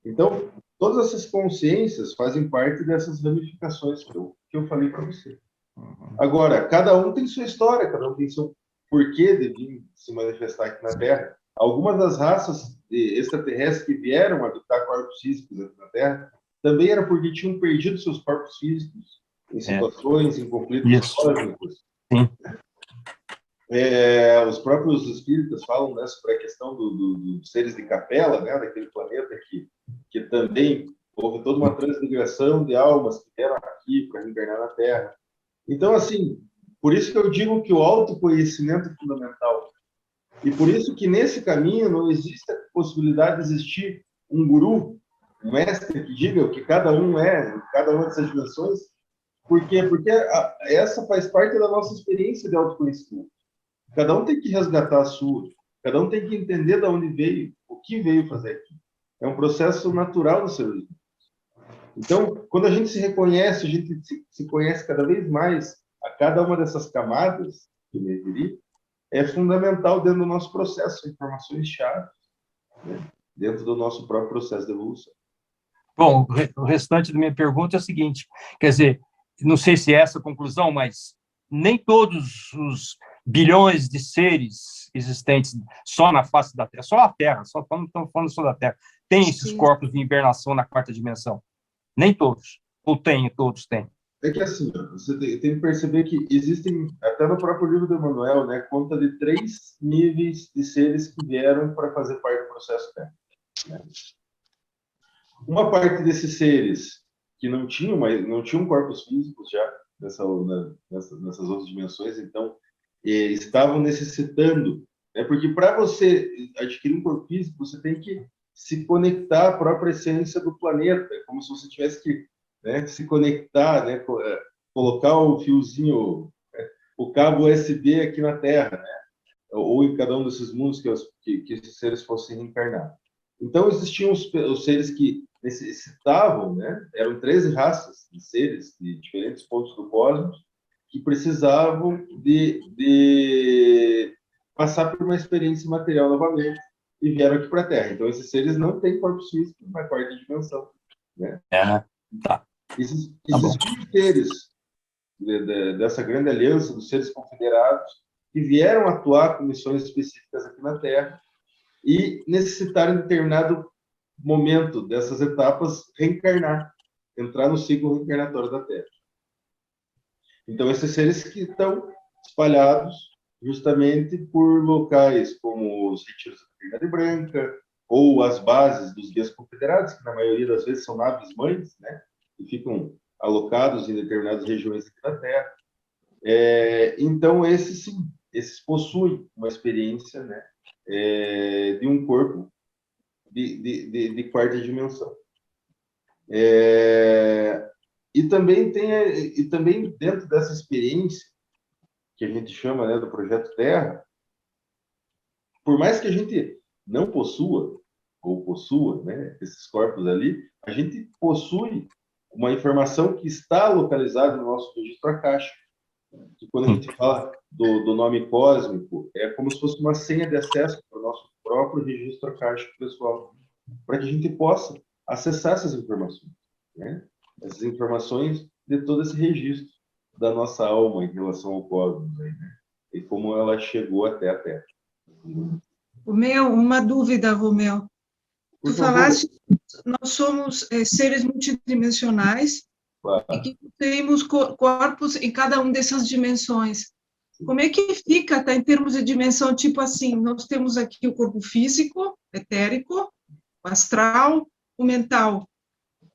Então, todas essas consciências fazem parte dessas ramificações que eu falei para você. Agora, cada um tem sua história, cada um tem seu porquê de vir se manifestar aqui na Terra. Algumas das raças extraterrestres que vieram habitar corpos físicos aqui na Terra também era porque tinham perdido seus corpos físicos em situações, em conflitos cósmicos. Sim. Os próprios espíritas falam, né, sobre a questão dos seres de capela, né, daquele planeta que também houve toda uma transmigração de almas que vieram aqui para reencarnar na Terra. Então, assim, por isso que eu digo que o autoconhecimento é fundamental. E por isso que nesse caminho não existe a possibilidade de existir um guru, um mestre que diga o que cada um é, cada uma dessas dimensões. Por quê? Porque essa faz parte da nossa experiência de autoconhecimento. Cada um tem que resgatar a sua, cada um tem que entender de onde veio, o que veio fazer aqui. É um processo natural do ser humano. Então, quando a gente se reconhece, a gente se conhece cada vez mais a cada uma dessas camadas que eu me referi, é fundamental dentro do nosso processo, informações-chave, né? Dentro do nosso próprio processo de evolução. Bom, o restante da minha pergunta é o seguinte, quer dizer, não sei se é essa a conclusão, mas nem todos bilhões de seres existentes só na face da Terra, só a Terra, só estamos falando só da Terra, tem esses corpos de hibernação na quarta dimensão? Nem todos, ou tem, todos têm. É que assim, você tem que perceber que existem, até no próprio livro do Emmanuel, né, conta de 3 níveis de seres que vieram para fazer parte do processo Terra. Né? Uma parte desses seres que não tinham corpos físicos já nessas outras dimensões, então estavam necessitando, né, porque para você adquirir um corpo físico, você tem que se conectar à própria essência do planeta, como se você tivesse que, né, se conectar, né, colocar o fiozinho, o cabo USB aqui na Terra, né, ou em cada um desses mundos que esses seres fossem reencarnar. Então, existiam os seres que necessitavam, né, eram 13 raças de seres de diferentes pontos do cosmos, que precisavam de passar por uma experiência material novamente e vieram aqui para a Terra. Então, esses seres não têm corpos físicos na quarta dimensão. Né? Tá. Esses seres dessa grande aliança dos seres confederados que vieram atuar com missões específicas aqui na Terra e necessitaram, em determinado momento dessas etapas, reencarnar, entrar no ciclo reencarnatório da Terra. Então, esses seres que estão espalhados justamente por locais como os retiros da Trindade Branca ou as bases dos guias confederados, que na maioria das vezes são naves-mães, né, que ficam alocados em determinadas regiões aqui da Terra. Então, esses sim, esses possuem uma experiência, né, de um corpo de quarta dimensão. E também dentro dessa experiência que a gente chama, né, do Projeto Terra, por mais que a gente não possua né, esses corpos ali, a gente possui uma informação que está localizada no nosso registro akáshico. Que quando a gente fala do nome cósmico, é como se fosse uma senha de acesso para o nosso próprio registro akáshico pessoal, para que a gente possa acessar essas informações, né? Essas informações de todo esse registro da nossa alma em relação ao cosmos, aí, né? E como ela chegou até a Terra. Uma dúvida, Romeu. Tu falaste que nós somos seres multidimensionais, claro, e que temos corpos em cada uma dessas dimensões. Como é que fica, tá, em termos de dimensão, tipo assim, nós temos aqui o corpo físico, etérico, o astral, o mental.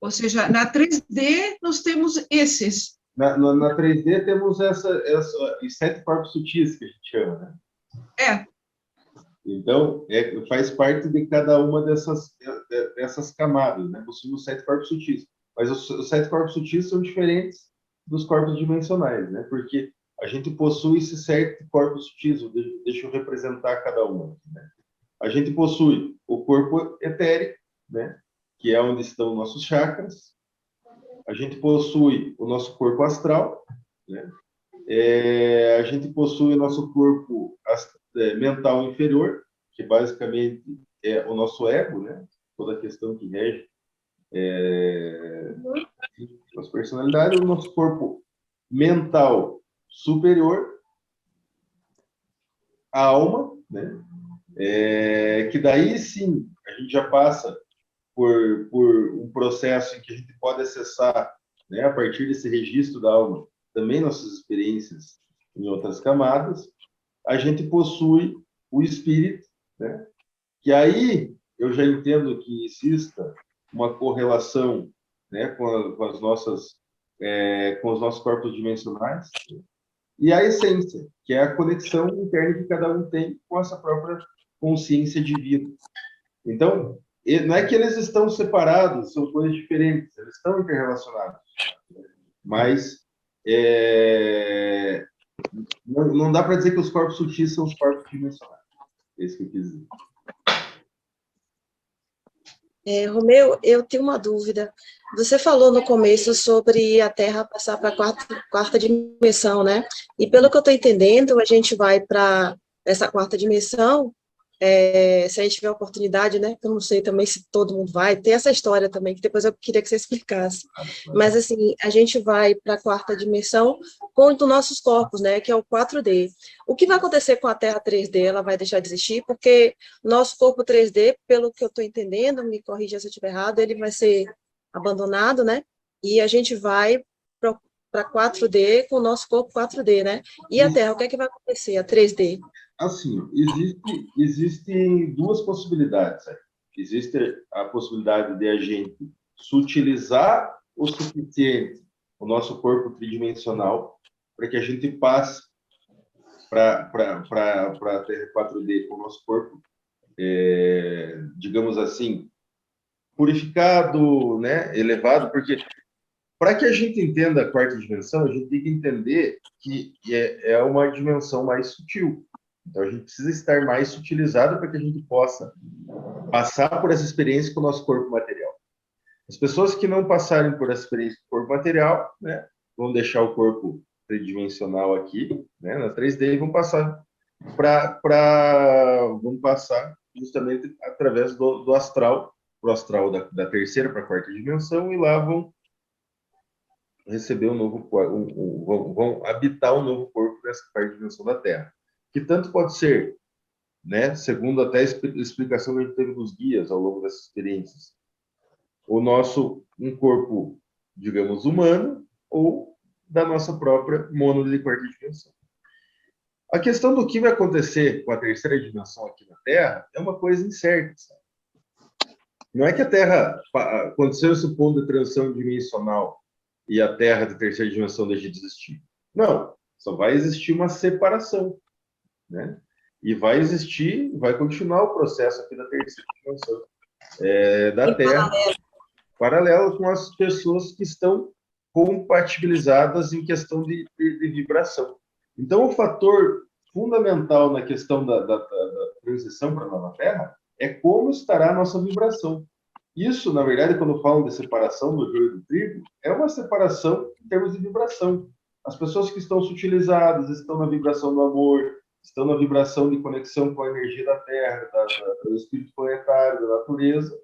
Ou seja, na 3D nós temos esses. Na 3D temos os 7 corpos sutis, que a gente chama, né? Então, faz parte de cada uma dessas camadas, né? Possuímos 7 corpos sutis. Mas os 7 corpos sutis são diferentes dos corpos dimensionais, né? Porque a gente possui esses 7 corpos sutis, deixa eu representar cada um. Né? A gente possui o corpo etérico, né? Que é onde estão nossos chakras. A gente possui o nosso corpo astral, né? A gente possui o nosso corpo mental inferior, que basicamente é o nosso ego, né? Toda a questão que rege nossa personalidade, o nosso corpo mental superior, a alma, né? Que daí sim a gente já passa por um processo em que a gente pode acessar, né, a partir desse registro da alma, também nossas experiências em outras camadas. A gente possui o espírito, né? Que aí eu já entendo que exista uma correlação, né, com os nossos corpos dimensionais, e a essência, que é a conexão interna que cada um tem com essa própria consciência divina. Então, não é que eles estão separados, são coisas diferentes, eles estão interrelacionados, mas não dá para dizer que os corpos sutis são os corpos dimensionais. É isso que eu quis dizer. Romeu, eu tenho uma dúvida. Você falou no começo sobre a Terra passar para a quarta dimensão, né? E pelo que eu estou entendendo, a gente vai para essa quarta dimensão se a gente tiver oportunidade, né? Eu não sei também se todo mundo vai, tem essa história também, que depois eu queria que você explicasse. Mas, assim, a gente vai para a quarta dimensão com os nossos corpos, né? Que é o 4D. O que vai acontecer com a Terra 3D? Ela vai deixar de existir? Porque nosso corpo 3D, pelo que eu estou entendendo, me corrija se eu estiver errado, ele vai ser abandonado, né? E a gente vai para 4D com o nosso corpo 4D, né? E a Terra, o que é que vai acontecer? A 3D? Assim, existem duas possibilidades. Né? Existe a possibilidade de a gente sutilizar o suficiente o nosso corpo tridimensional para que a gente passe para a Terra 4D com o nosso corpo, digamos assim, purificado, né, elevado, porque para que a gente entenda a quarta dimensão, a gente tem que entender que é uma dimensão mais sutil. Então, a gente precisa estar mais sutilizado para que a gente possa passar por essa experiência com o nosso corpo material. As pessoas que não passarem por essa experiência com o corpo material, né, vão deixar o corpo tridimensional aqui, né, na 3D, e vão passar justamente através do astral, para o astral da terceira para a quarta dimensão, e lá vão receber vão habitar um novo corpo nessa quarta dimensão da Terra. Que tanto pode ser, né, segundo até a explicação que a gente teve dos guias ao longo dessas experiências, um corpo, digamos, humano, ou da nossa própria mônada de quarta dimensão. A questão do que vai acontecer com a terceira dimensão aqui na Terra é uma coisa incerta, sabe? Não é que a Terra, aconteceu esse ponto de transição dimensional e a Terra da terceira dimensão deixe de existir. Não, só vai existir uma separação, né? E vai continuar o processo aqui da terceira dimensão da Terra, paralelo com as pessoas que estão compatibilizadas em questão de vibração. Então, o fator fundamental na questão da transição para a nova Terra é como estará a nossa vibração. Isso, na verdade, quando falam de separação do joio e do trigo, é uma separação em termos de vibração. As pessoas que estão sutilizadas estão na vibração do amor, estão na vibração de conexão com a energia da Terra, do espírito planetário, da natureza,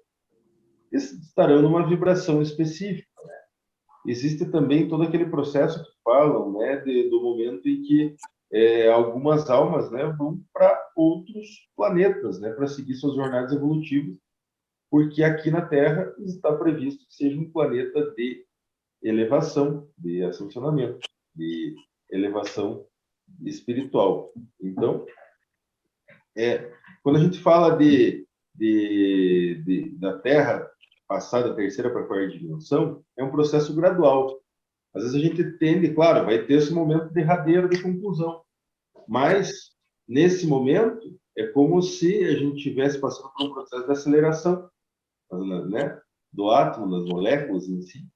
estarão numa vibração específica. Né? Existe também todo aquele processo que falam, né, do momento em que algumas almas, né, vão para outros planetas, né, para seguir suas jornadas evolutivas, porque aqui na Terra está previsto que seja um planeta de elevação, de ascensionamento, de elevação espiritual. Então, quando a gente fala da Terra passar da terceira para a quarta dimensão, é um processo gradual. Às vezes a gente tende, claro, vai ter esse momento derradeiro de conclusão, mas nesse momento é como se a gente estivesse passando por um processo de aceleração, né, do átomo, das moléculas em si,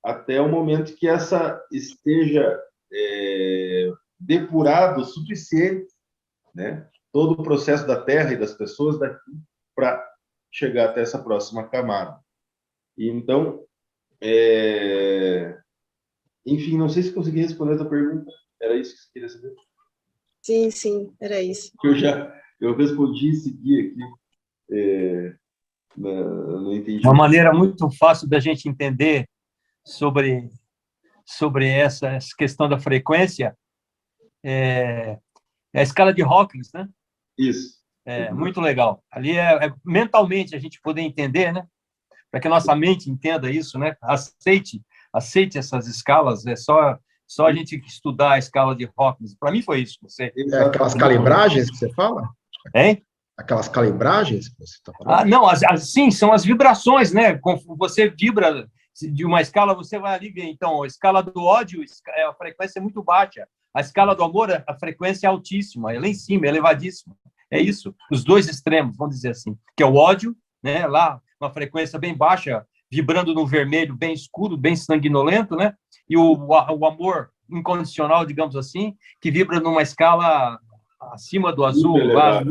até o momento que essa esteja depurado o suficiente, né, todo o processo da Terra e das pessoas daqui para chegar até essa próxima camada. E então, enfim, não sei se consegui responder a tua pergunta. Era isso que você queria saber? Sim, era isso. Eu respondi e segui aqui. Não entendi. Uma maneira muito fácil da gente entender sobre essa questão da frequência é a escala de Hawkins, né? Isso. Muito legal. Ali mentalmente a gente poder entender, né? Para que a nossa mente entenda isso, né? Aceite essas escalas. É só a gente estudar a escala de Hawkins. Para mim foi isso. Aquelas calibragens que você fala? Hein? Aquelas calibragens que você está falando? Não, sim, são as vibrações, né? Você vibra de uma escala, você vai ali ver. Então, a escala do ódio, a frequência é muito baixa. A escala do amor, a frequência é altíssima, é lá em cima, é elevadíssima. É isso, os dois extremos, vamos dizer assim. Que é o ódio, né? Lá, uma frequência bem baixa, vibrando no vermelho, bem escuro, bem sanguinolento, né? E o amor incondicional, digamos assim, que vibra numa escala acima do azul, lá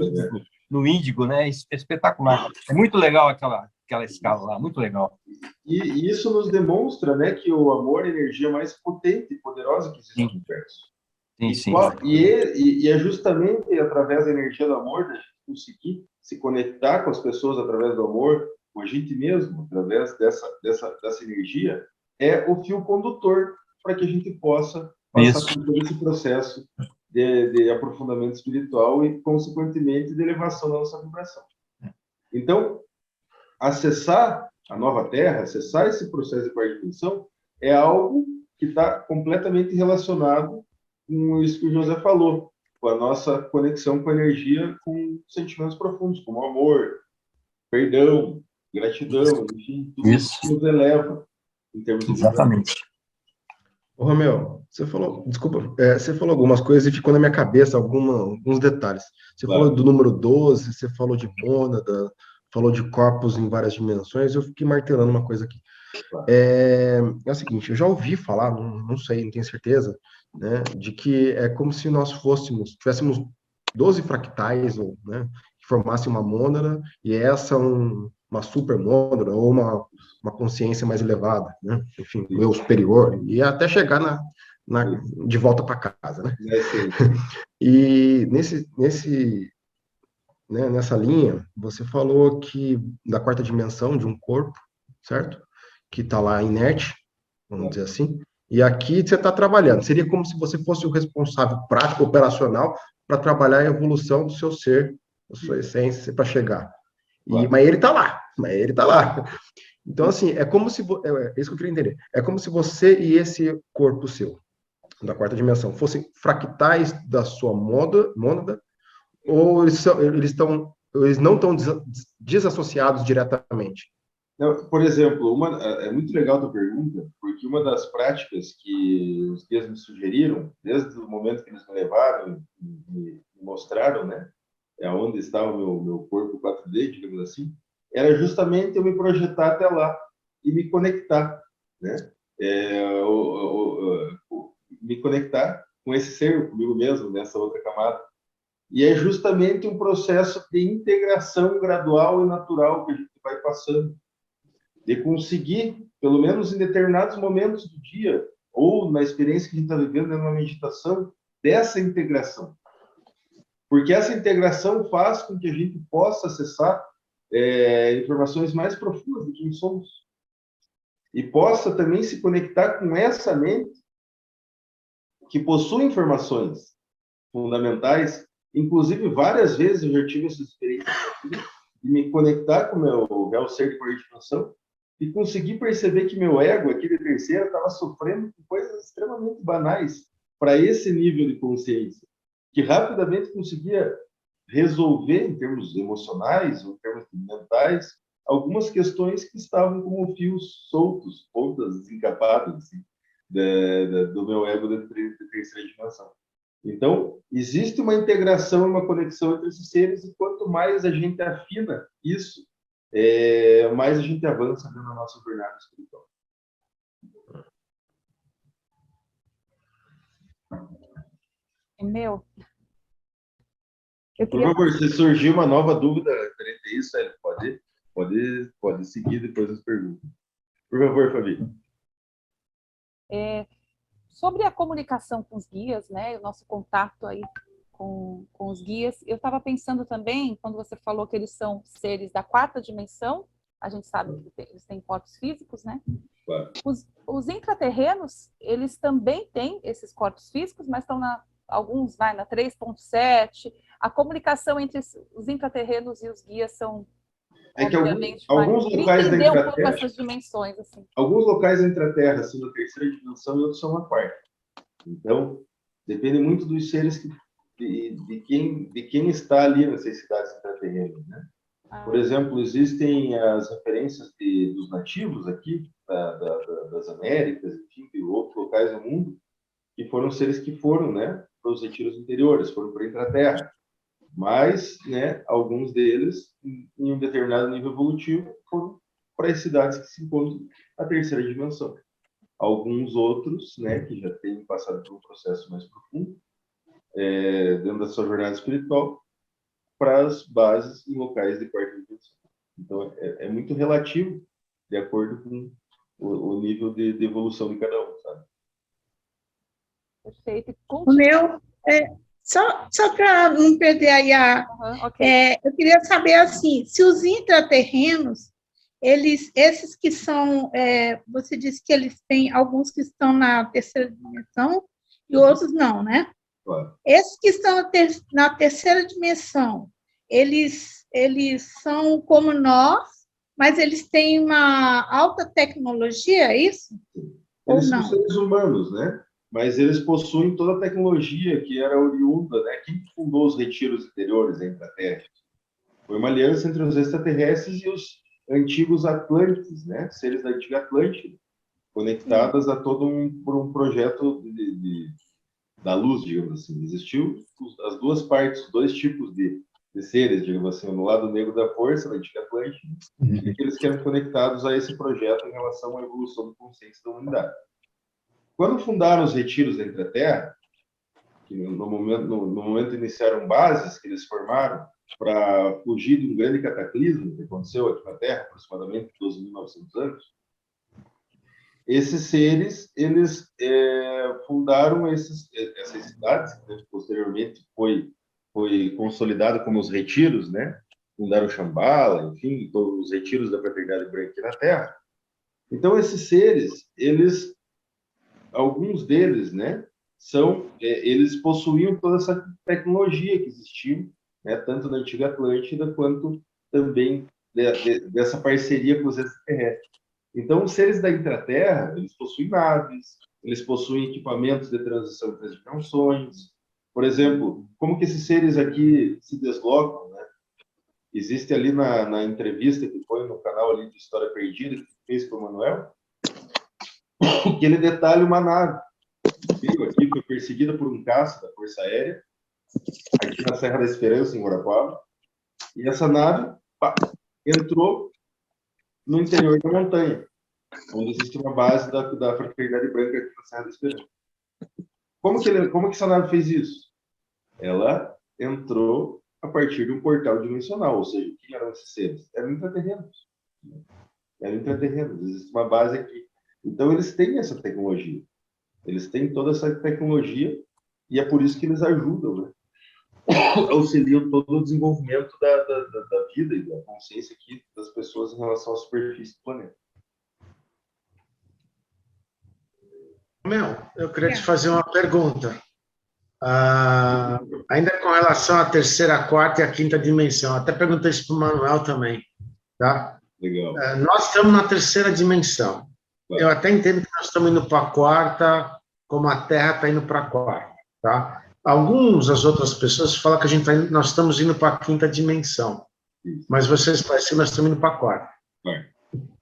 no índigo, né? É espetacular. É muito legal aquela escala lá, muito legal. E isso nos demonstra, né, que o amor é a energia mais potente e poderosa que existe no universo. Sim. E é justamente através da energia do amor conseguir se conectar com as pessoas através do amor, com a gente mesmo, através dessa energia, é o fio condutor para que a gente possa passar por todo esse processo de aprofundamento espiritual e, consequentemente, de elevação da nossa vibração. Então, acessar a nova Terra, acessar esse processo de quarta dimensão, é algo que está completamente relacionado com isso que o José falou, com a nossa conexão com a energia, com sentimentos profundos, como amor, perdão, gratidão, enfim, tudo isso que nos eleva em termos de Exatamente. Ô, Romeu, você falou, desculpa, você falou algumas coisas e ficou na minha cabeça alguns detalhes. Você falou do número 12, você falou de mônada, falou de corpos em várias dimensões, eu fiquei martelando uma coisa aqui. É o seguinte, eu já ouvi falar, não sei, não tenho certeza, né, de que é como se nós tivéssemos 12 fractais, ou, né, que formassem uma mônada, e essa uma super mônada, ou uma consciência mais elevada, né, enfim, o eu superior, e até chegar de volta para casa, né? E né, nessa linha, você falou que da quarta dimensão de um corpo, certo? Que está lá inerte, vamos dizer assim, e aqui você está trabalhando. Seria como se você fosse o responsável prático, operacional, para trabalhar a evolução do seu ser, da sua essência, para chegar. Mas ele está lá. Então, assim, é como se... É isso que eu queria entender. É como se você e esse corpo seu, da quarta dimensão, fossem fractais da sua mônada, ou eles não estão desassociados diretamente? Não, por exemplo, é muito legal a tua pergunta, porque uma das práticas que os guias me sugeriram, desde o momento que eles me levaram, me mostraram, né, onde estava o meu corpo 4D, digamos assim, era justamente eu me projetar até lá e me conectar, né? Me conectar com esse ser, comigo mesmo, nessa outra camada. E é justamente um processo de integração gradual e natural que a gente vai passando, de conseguir, pelo menos em determinados momentos do dia, ou na experiência que a gente está vivendo numa meditação, dessa integração. Porque essa integração faz com que a gente possa acessar informações mais profundas de quem somos. E possa também se conectar com essa mente que possui informações fundamentais. Inclusive, várias vezes eu já tive essa experiência de me conectar com o meu real ser de quarta dimensão e conseguir perceber que meu ego, aqui de terceira, estava sofrendo com coisas extremamente banais para esse nível de consciência, que rapidamente conseguia resolver, em termos emocionais, ou em termos mentais, algumas questões que estavam como fios soltos, pontas desencapadas, assim, do meu ego de terceira dimensão. Então, existe uma integração, uma conexão entre esses seres, e quanto mais a gente afina isso, mais a gente avança na nossa jornada espiritual. Meu. Por favor, se surgir uma nova dúvida referente a isso, pode seguir depois das perguntas. Por favor, Fabi. Sobre a comunicação com os guias, né, o nosso contato aí com os guias, eu estava pensando também, quando você falou que eles são seres da quarta dimensão, a gente sabe que eles têm corpos físicos, né? Claro. Os intraterrenos, eles também têm esses corpos físicos, mas estão alguns vai na 3.7. A comunicação entre os intraterrenos e os guias são, que obviamente, alguns locais da entender um pouco essas dimensões, assim. Alguns locais da intraterra, assim, na terceira dimensão, e outros são na quarta. Então, depende muito dos seres de quem está ali nessas cidades intraterrenas, né? Por exemplo, existem as referências dos nativos aqui, das Américas, enfim, de outros locais do mundo, que foram seres que foram, né, para os retiros interiores, foram para a intraterra. Mas, né, alguns deles, em um determinado nível evolutivo, foram para as cidades que se encontram na terceira dimensão. Alguns outros, né, que já têm passado por um processo mais profundo, dentro da sua jornada espiritual, para as bases em locais de quarta dimensão. Então, é muito relativo, de acordo com o nível de evolução de cada um, sabe? Perfeito. O meu, Só para não perder aí Ok. eu queria saber assim, se os intraterrenos, esses que são, você disse que eles têm alguns que estão na terceira dimensão e outros não, né? Claro. Esses que estão na terceira dimensão, eles são como nós, mas eles têm uma alta tecnologia, é isso? Ou Eles são não? seres humanos, né? Mas eles possuem toda a tecnologia que era oriunda, né? Quem fundou os retiros interiores entre a Terra? Foi uma aliança entre os extraterrestres e os antigos Atlantes, né? Seres da antiga Atlântida, conectadas a por um projeto da luz, digamos assim. Existiu as duas partes, os dois tipos de seres, digamos assim, no lado negro da força, da antiga Atlântida, e aqueles que eram conectados a esse projeto em relação à evolução da consciência da humanidade. Quando fundaram os retiros entre a Terra, que no momento iniciaram bases que eles formaram para fugir de um grande cataclismo que aconteceu aqui na Terra, aproximadamente 12.900 anos, esses seres, eles fundaram essas cidades, que posteriormente foi consolidado como os retiros, né? Fundaram Shambhala, enfim, todos os retiros da Fraternidade Branca aqui na Terra. Então, esses seres, alguns deles, né, eles possuíam toda essa tecnologia que existia, né, tanto na antiga Atlântida quanto também dessa parceria com os extraterrestres. Então, os seres da intraterra, eles possuem naves, eles possuem equipamentos de transição entre as dimensões. Por exemplo, como que esses seres aqui se deslocam, né? Existe ali na entrevista que foi no canal ali de História Perdida, que fez com o Manuel, que ele detalha uma nave. Veio aqui, foi perseguida por um caça da Força Aérea, aqui na Serra da Esperança, em Guarapuava, e essa nave entrou no interior da montanha, onde existe uma base da Fraternidade Branca aqui na Serra da Esperança. Como que essa nave fez isso? Ela entrou a partir de um portal dimensional, ou seja, o que eram esses seres? Eram intraterrenos. Existe uma base aqui. Então, eles têm essa tecnologia. Eles têm toda essa tecnologia e é por isso que eles ajudam, né? Auxiliam todo o desenvolvimento da vida e da consciência aqui das pessoas em relação à superfície do planeta. Eu queria te fazer uma pergunta. Ainda com relação à terceira, a quarta e a quinta dimensão. Até perguntei isso para o Manuel também. Tá? Legal. Nós estamos na terceira dimensão. Eu até entendo que nós estamos indo para a quarta, como a Terra está indo para a quarta. Tá? As outras pessoas falam que nós estamos indo para a quinta dimensão. Mas vocês parecem que nós estamos indo para a quarta.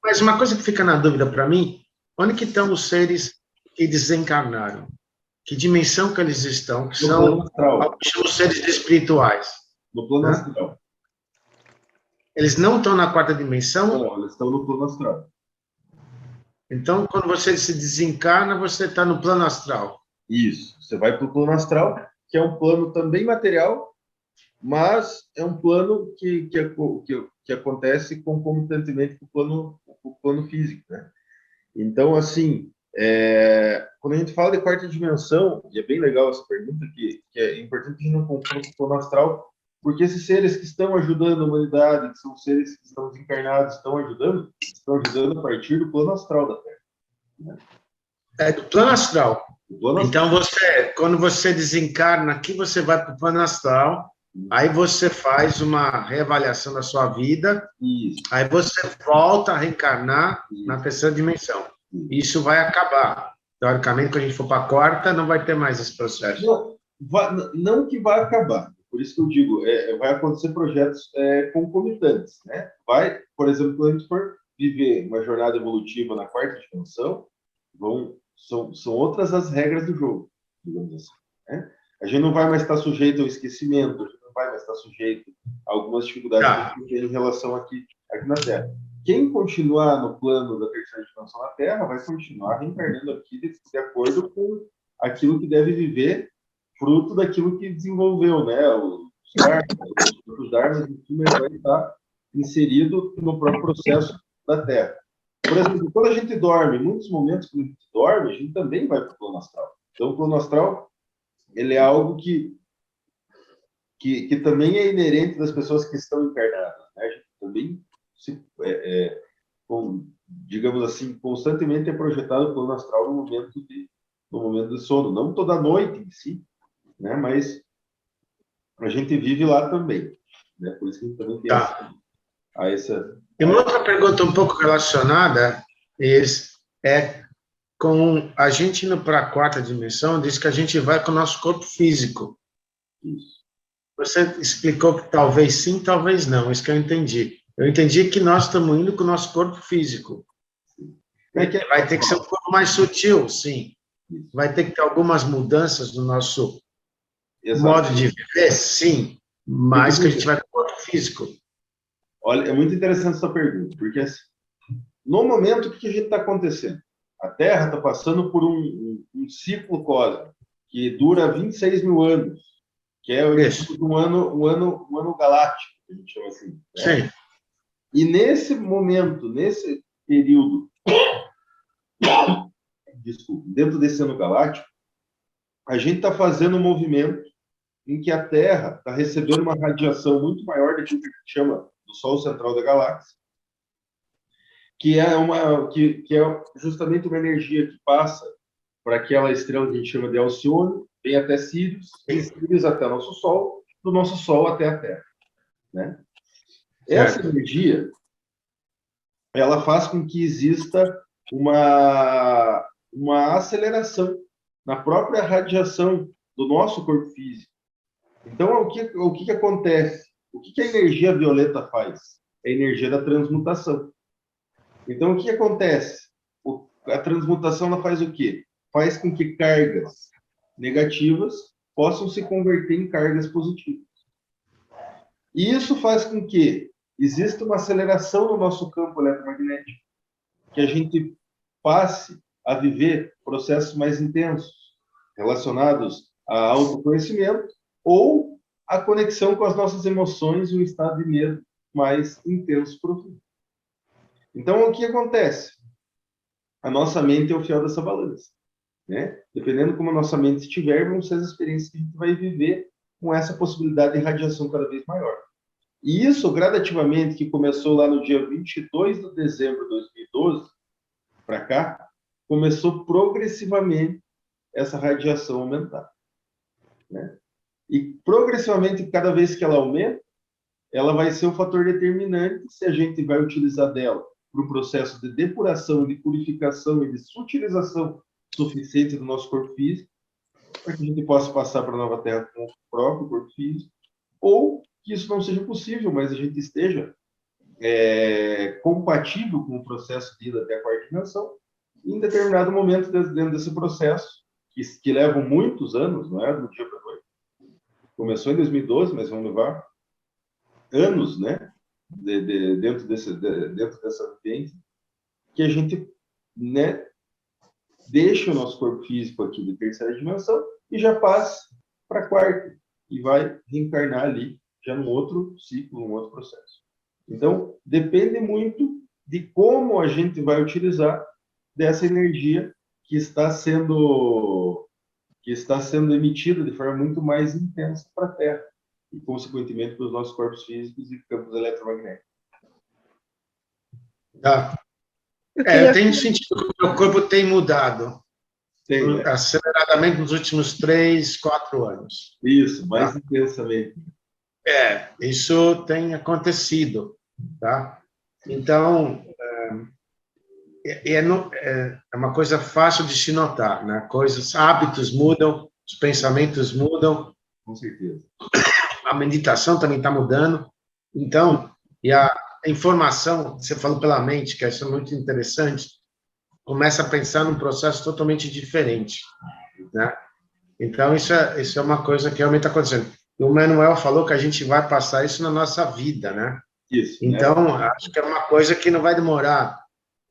Mas uma coisa que fica na dúvida para mim, onde que estão os seres que desencarnaram? Que dimensão que eles estão? Que são os seres espirituais. No plano astral. Eles não estão na quarta dimensão? Não, eles estão no plano astral. Então, quando você se desencarna, você está no plano astral. Isso. Você vai para o plano astral, que é um plano também material, mas é um plano que acontece concomitantemente com o plano físico, né? Então, assim, quando a gente fala de quarta dimensão, e é bem legal essa pergunta, que é importante que a gente não confunda com o plano astral, porque esses seres que estão ajudando a humanidade, que são seres que estão desencarnados, estão ajudando a partir do plano astral da Terra. Né? É do plano astral. Então, astral. Quando você desencarna aqui, você vai para o plano astral, aí você faz uma reavaliação da sua vida, aí você volta a reencarnar na terceira dimensão. Isso vai acabar. Teoricamente, quando a gente for para a quarta, não vai ter mais esse processo. Não que vai acabar. Por isso que eu digo, vai acontecer projetos concomitantes, né? Por exemplo, quando a gente for viver uma jornada evolutiva na quarta dimensão, são outras as regras do jogo, digamos assim, né? A gente não vai mais estar sujeito ao esquecimento, a gente não vai mais estar sujeito a algumas dificuldades que tem em relação aqui na Terra. Quem continuar no plano da terceira dimensão na Terra vai continuar reencarnando aqui de acordo com aquilo que deve viver, fruto daquilo que desenvolveu, né? Os dharmas, enfim, vai estar inserido no próprio processo da Terra. Por exemplo, quando a gente dorme, em muitos momentos, quando a gente dorme, a gente também vai para o plano astral. Então, o plano astral, ele é algo que que também é inerente das pessoas que estão encarnadas, né? A gente também, digamos assim, constantemente é projetado o plano astral no momento de sono, não toda noite em si, né? Mas a gente vive lá também, né? Por isso que a gente também tem essa... E uma outra pergunta um pouco relacionada é com a gente indo para a quarta dimensão, diz que a gente vai com o nosso corpo físico. Isso. Você explicou que talvez sim, talvez não, isso que eu entendi. Eu entendi que nós estamos indo com o nosso corpo físico. Vai ter que ser um corpo mais sutil, sim. Vai ter que ter algumas mudanças no nosso modo de viver, sim, mas que a gente vai com o corpo físico. Olha, é muito interessante essa pergunta, porque assim, no momento, o que a gente está acontecendo? A Terra está passando por um ciclo cósmico que dura 26 mil anos, que é um ano galáctico, que a gente chama assim. Né? Sim. E nesse momento, nesse período, desculpa, dentro desse ano galáctico, a gente está fazendo um movimento em que a Terra está recebendo uma radiação muito maior do que a gente chama do Sol central da galáxia, que é justamente uma energia que passa para aquela estrela que a gente chama de Alcione, vem até Sirius, de Sirius até nosso Sol, do nosso Sol até a Terra, né? Essa energia, ela faz com que exista uma aceleração na própria radiação do nosso corpo físico. Então, o que acontece? O que a energia violeta faz? É a energia da transmutação. Então, o que acontece? A transmutação ela faz o quê? Faz com que cargas negativas possam se converter em cargas positivas. E isso faz com que exista uma aceleração no nosso campo eletromagnético, que a gente passe a viver processos mais intensos, relacionados a autoconhecimento ou a conexão com as nossas emoções e um estado de medo mais intenso, profundo. Então, o que acontece? A nossa mente é o fiel dessa balança, né? Dependendo como a nossa mente estiver, vão ser as experiências que a gente vai viver com essa possibilidade de radiação cada vez maior. E isso, gradativamente, que começou lá no dia 22 de dezembro de 2012, para cá, começou progressivamente essa radiação aumentar, né? E progressivamente, cada vez que ela aumenta, ela vai ser um fator determinante se a gente vai utilizar dela para o processo de depuração, de purificação e de sutilização suficiente do nosso corpo físico, para que a gente possa passar para a nova Terra com o próprio corpo físico, ou que isso não seja possível, mas a gente esteja compatível com o processo de ida até a quarta dimensão, e em determinado momento dentro desse processo, que leva muitos anos, não é do dia para a noite. Começou em 2012, mas vão levar anos, né, dentro dessa ambiente, que a gente, né, deixa o nosso corpo físico aqui de terceira dimensão e já passa para a quarta e vai reencarnar ali já num outro ciclo, num outro processo. Então, depende muito de como a gente vai utilizar dessa energia que está sendo emitida de forma muito mais intensa para a Terra e, consequentemente, para os nossos corpos físicos e campos eletromagnéticos. Eu tenho sentido que o meu corpo tem mudado aceleradamente nos últimos 3, 4 anos. Isso, mais intensamente. Isso tem acontecido, tá? Então, é uma coisa fácil de se notar, né? Hábitos mudam, os pensamentos mudam. Com certeza. A meditação também está mudando. Então, e a informação, você falou pela mente, que isso é muito interessante, começa a pensar num processo totalmente diferente, né? Então, isso é uma coisa que realmente está acontecendo. E o Manuel falou que a gente vai passar isso na nossa vida, né? Isso. Então, acho que é uma coisa que não vai demorar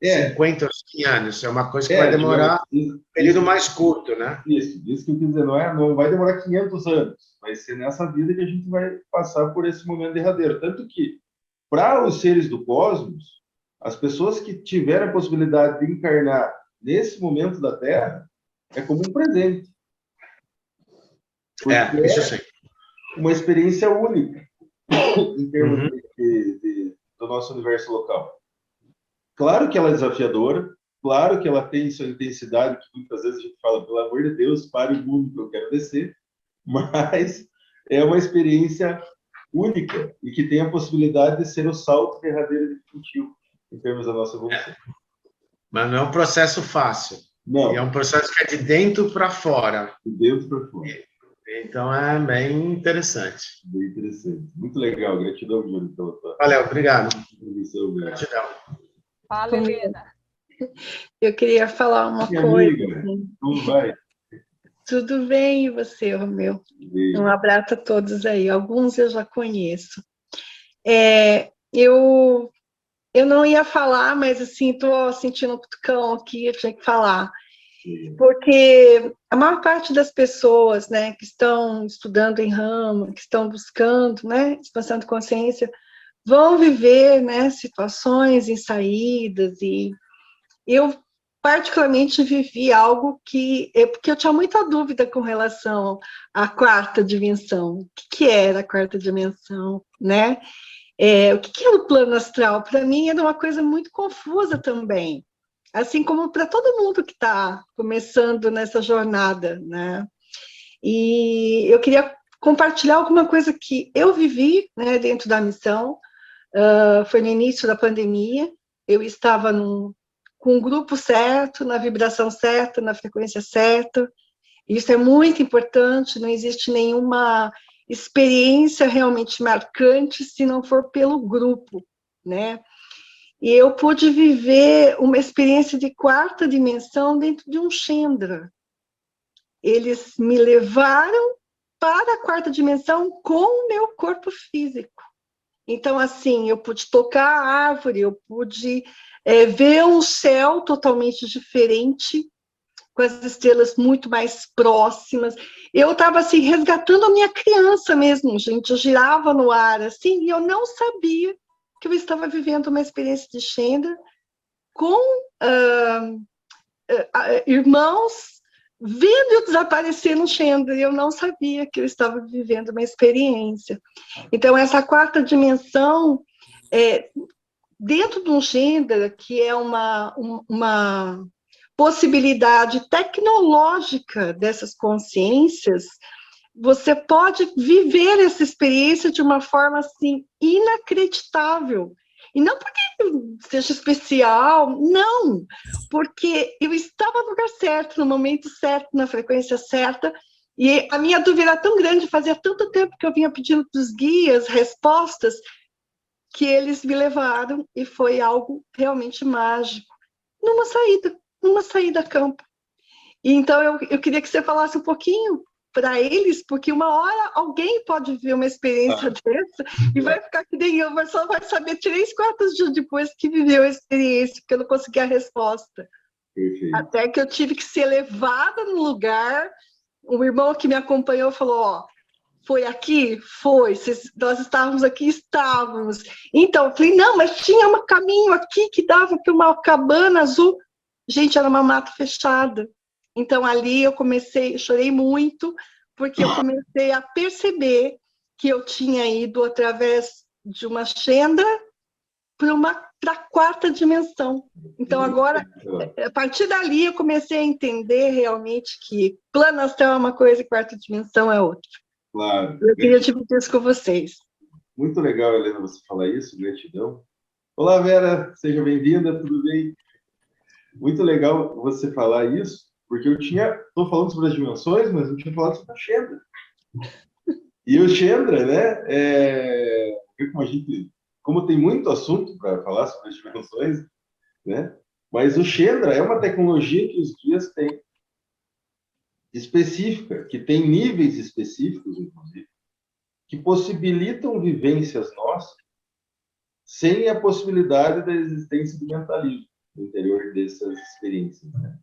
50 ou 100 anos, é uma coisa que vai demorar um período mais curto, né? Isso que eu quis dizer, não vai demorar 500 anos, vai ser nessa vida que a gente vai passar por esse momento derradeiro. Tanto que, para os seres do cosmos, as pessoas que tiverem a possibilidade de encarnar nesse momento da Terra, é como um presente. Isso sim. uma experiência única em termos do nosso universo local. Claro que ela é desafiadora, claro que ela tem sua intensidade, que muitas vezes a gente fala, pelo amor de Deus, pare o mundo que eu quero descer, mas é uma experiência única e que tem a possibilidade de ser o salto derradeiro definitivo em termos da nossa evolução. Mas não é um processo fácil. Não. É um processo que é de dentro para fora. De dentro para fora. Então é bem interessante. Bem interessante. Muito legal. Gratidão, Júlio, pela tua Valeu, obrigado. contribuição. Gratidão. Fala, Helena. Eu queria falar uma Minha coisa. amiga, como vai? Tudo bem, e você, Romeu? Um abraço a todos aí. Alguns eu já conheço. Eu não ia falar, mas assim, estou sentindo um cutucão aqui, eu tinha que falar. Porque a maior parte das pessoas, né, que estão estudando em ramo, que estão buscando, né, expansão de consciência, vão viver, né, situações em saídas, e eu particularmente vivi algo porque eu tinha muita dúvida com relação à quarta dimensão. O que era a quarta dimensão, né? O que é o plano astral? Para mim era uma coisa muito confusa também, assim como para todo mundo que está começando nessa jornada, né? E eu queria compartilhar alguma coisa que eu vivi, né, dentro da missão. Foi no início da pandemia, eu estava com o grupo certo, na vibração certa, na frequência certa. Isso é muito importante, não existe nenhuma experiência realmente marcante se não for pelo grupo, né? E eu pude viver uma experiência de quarta dimensão dentro de um Chandra. Eles me levaram para a quarta dimensão com o meu corpo físico. Então, assim, eu pude tocar a árvore, eu pude ver um céu totalmente diferente, com as estrelas muito mais próximas. Eu estava, assim, resgatando a minha criança mesmo, gente. Eu girava no ar, assim, e eu não sabia que eu estava vivendo uma experiência de Chandra com irmãos vendo eu desaparecer no Chandra, e eu não sabia que eu estava vivendo uma experiência. Então, essa quarta dimensão, dentro de um Chandra, que é uma possibilidade tecnológica dessas consciências, você pode viver essa experiência de uma forma, assim, inacreditável. E não porque seja especial, não, porque eu estava no lugar certo, no momento certo, na frequência certa, e a minha dúvida era tão grande, fazia tanto tempo que eu vinha pedindo para os guias respostas, que eles me levaram, e foi algo realmente mágico, numa saída a campo. E então eu queria que você falasse um pouquinho para eles, porque uma hora alguém pode ver uma experiência dessa e vai ficar que nem eu, mas só vai saber 3/4 dias depois que viveu a experiência, porque eu não consegui a resposta. Perfeito. Até que eu tive que ser levada no lugar, o irmão que me acompanhou falou, foi aqui? Foi. Nós estávamos aqui? Estávamos. Então, eu falei, não, mas tinha um caminho aqui que dava para uma cabana azul. Gente, era uma mata fechada. Então, ali eu chorei muito, porque eu comecei a perceber que eu tinha ido através de uma Chandra para a quarta dimensão. Então, agora, a partir dali, eu comecei a entender realmente que plano astral é uma coisa e quarta dimensão é outra. Claro. Eu queria dividir isso com vocês. Muito legal, Helena, você falar isso, gratidão. Olá, Vera, seja bem-vinda, tudo bem? Muito legal você falar isso, porque estou falando sobre as dimensões, mas eu tinha falado sobre a Chandra. E o Chandra, né, como tem muito assunto para falar sobre as dimensões, né, mas o Chandra é uma tecnologia que os guias têm, específica, que tem níveis específicos, inclusive, que possibilitam vivências nossas sem a possibilidade da existência do mentalismo no interior dessas experiências, né?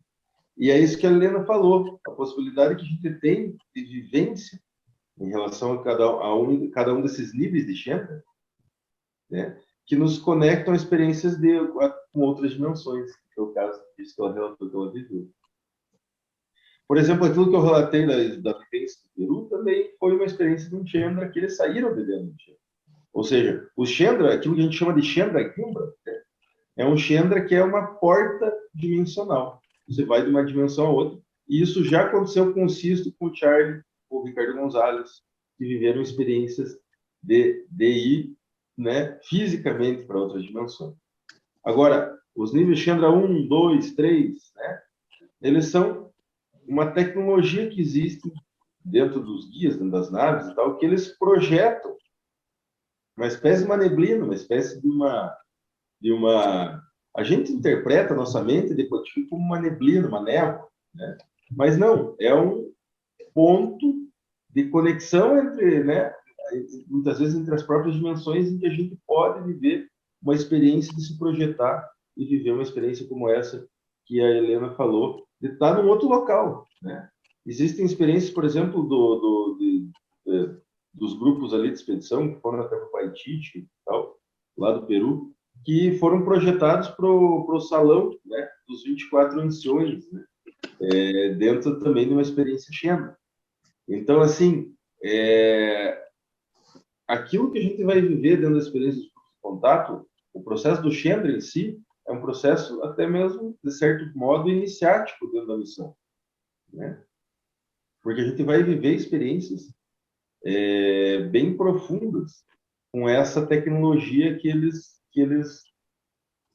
E é isso que a Helena falou, a possibilidade que a gente tem de vivência em relação a cada um desses níveis de Chandra, né, que nos conectam a experiências com outras dimensões, que é o caso disso que ela relatou que ela viveu. Por exemplo, aquilo que eu relatei da vivência do Peru também foi uma experiência de um Chendra que eles saíram bebendo um Chendra. Ou seja, o Chendra, aquilo que a gente chama de Chendra Kimbra, é um Chendra que é uma porta dimensional. Você vai de uma dimensão a outra. E isso já aconteceu com o Sisto, com o Charlie, com o Ricardo Gonzalez, que viveram experiências de ir, né, fisicamente para outras dimensões. Agora, os níveis Chendra 1, 2, 3, né, eles são uma tecnologia que existe dentro dos guias, dentro das naves e tal, que eles projetam uma espécie de uma neblina, uma espécie de uma... A gente interpreta a nossa mente depois como uma neblina, uma névoa, né? Mas não, é um ponto de conexão entre, né, muitas vezes entre as próprias dimensões em que a gente pode viver uma experiência de se projetar e viver uma experiência como essa que a Helena falou, de estar num outro local, né? Existem experiências, por exemplo, dos grupos ali de expedição, que foram até para o Paititi e tal, lá do Peru, que foram projetados para o salão, né, dos 24 anciões, né, dentro também de uma experiência Chendra. Então, assim, aquilo que a gente vai viver dentro da experiência de contato, o processo do Chendra em si, é um processo até mesmo, de certo modo, iniciático dentro da missão, né? Porque a gente vai viver experiências bem profundas com essa tecnologia que eles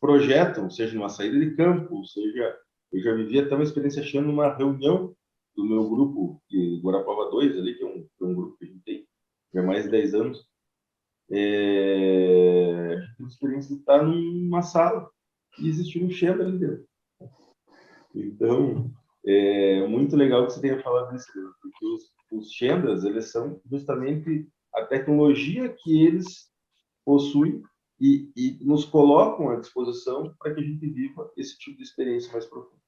projetam, seja numa saída de campo, seja... Eu já vivi até uma experiência achando numa reunião do meu grupo, Guarapava 2, ali, que é um grupo que a gente tem já há mais de 10 anos. A gente tem uma experiência de estar numa sala e existir um Chendra ali dentro. Então, é muito legal que você tenha falado isso, porque os Chendras, eles são justamente a tecnologia que eles possuem e nos colocam à disposição para que a gente viva esse tipo de experiência mais profunda.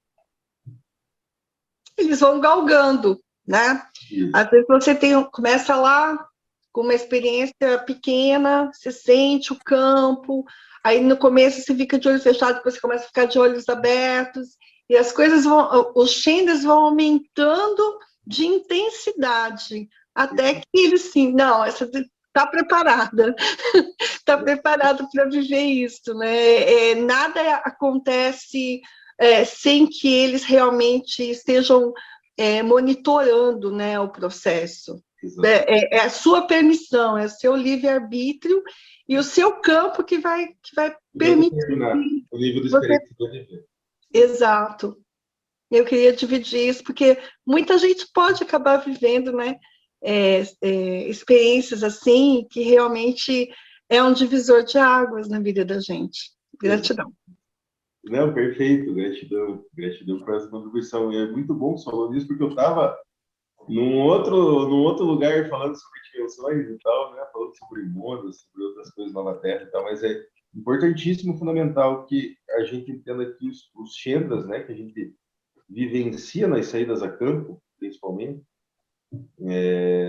Eles vão galgando, né? Isso. Às vezes você começa lá com uma experiência pequena, você sente o campo, aí no começo você fica de olho fechado, depois você começa a ficar de olhos abertos, e as coisas os Chendras vão aumentando de intensidade, até que eles, sim, não, essa está preparada, está preparada para viver isso, né? Nada acontece sem que eles realmente estejam monitorando, né, o processo. É a sua permissão, é o seu livre-arbítrio e o seu campo que vai permitir o nível de experiência que você viver. Exato. Eu queria dividir isso, porque muita gente pode acabar vivendo, né, experiências assim, que realmente é um divisor de águas na vida da gente. Gratidão. Não, perfeito, gratidão por essa contribuição. E é muito bom que você falou nisso, porque eu estava num outro lugar falando sobre dimensões e tal, né? Falando sobre mundos, sobre outras coisas na Terra e tal, mas é importantíssimo, fundamental que a gente entenda que os Chendras, né, que a gente vivencia nas saídas a campo, principalmente,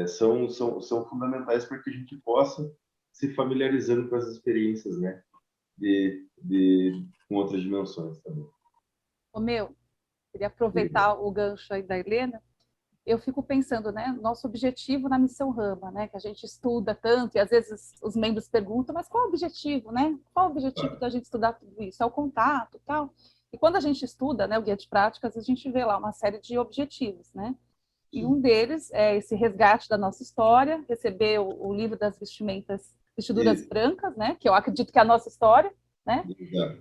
são fundamentais para que a gente possa se familiarizando com essas experiências, né, com outras dimensões também. Queria aproveitar o gancho aí da Helena. Eu fico pensando, né, nosso objetivo na missão Rama, né, que a gente estuda tanto e às vezes os membros perguntam, mas qual é o objetivo, né? Qual é o objetivo da gente estudar tudo isso? É o contato, tal. E quando a gente estuda, né, o guia de práticas, a gente vê lá uma série de objetivos, né? E um deles é esse resgate da nossa história, receber o livro das vestiduras brancas, né, que eu acredito que é a nossa história, né?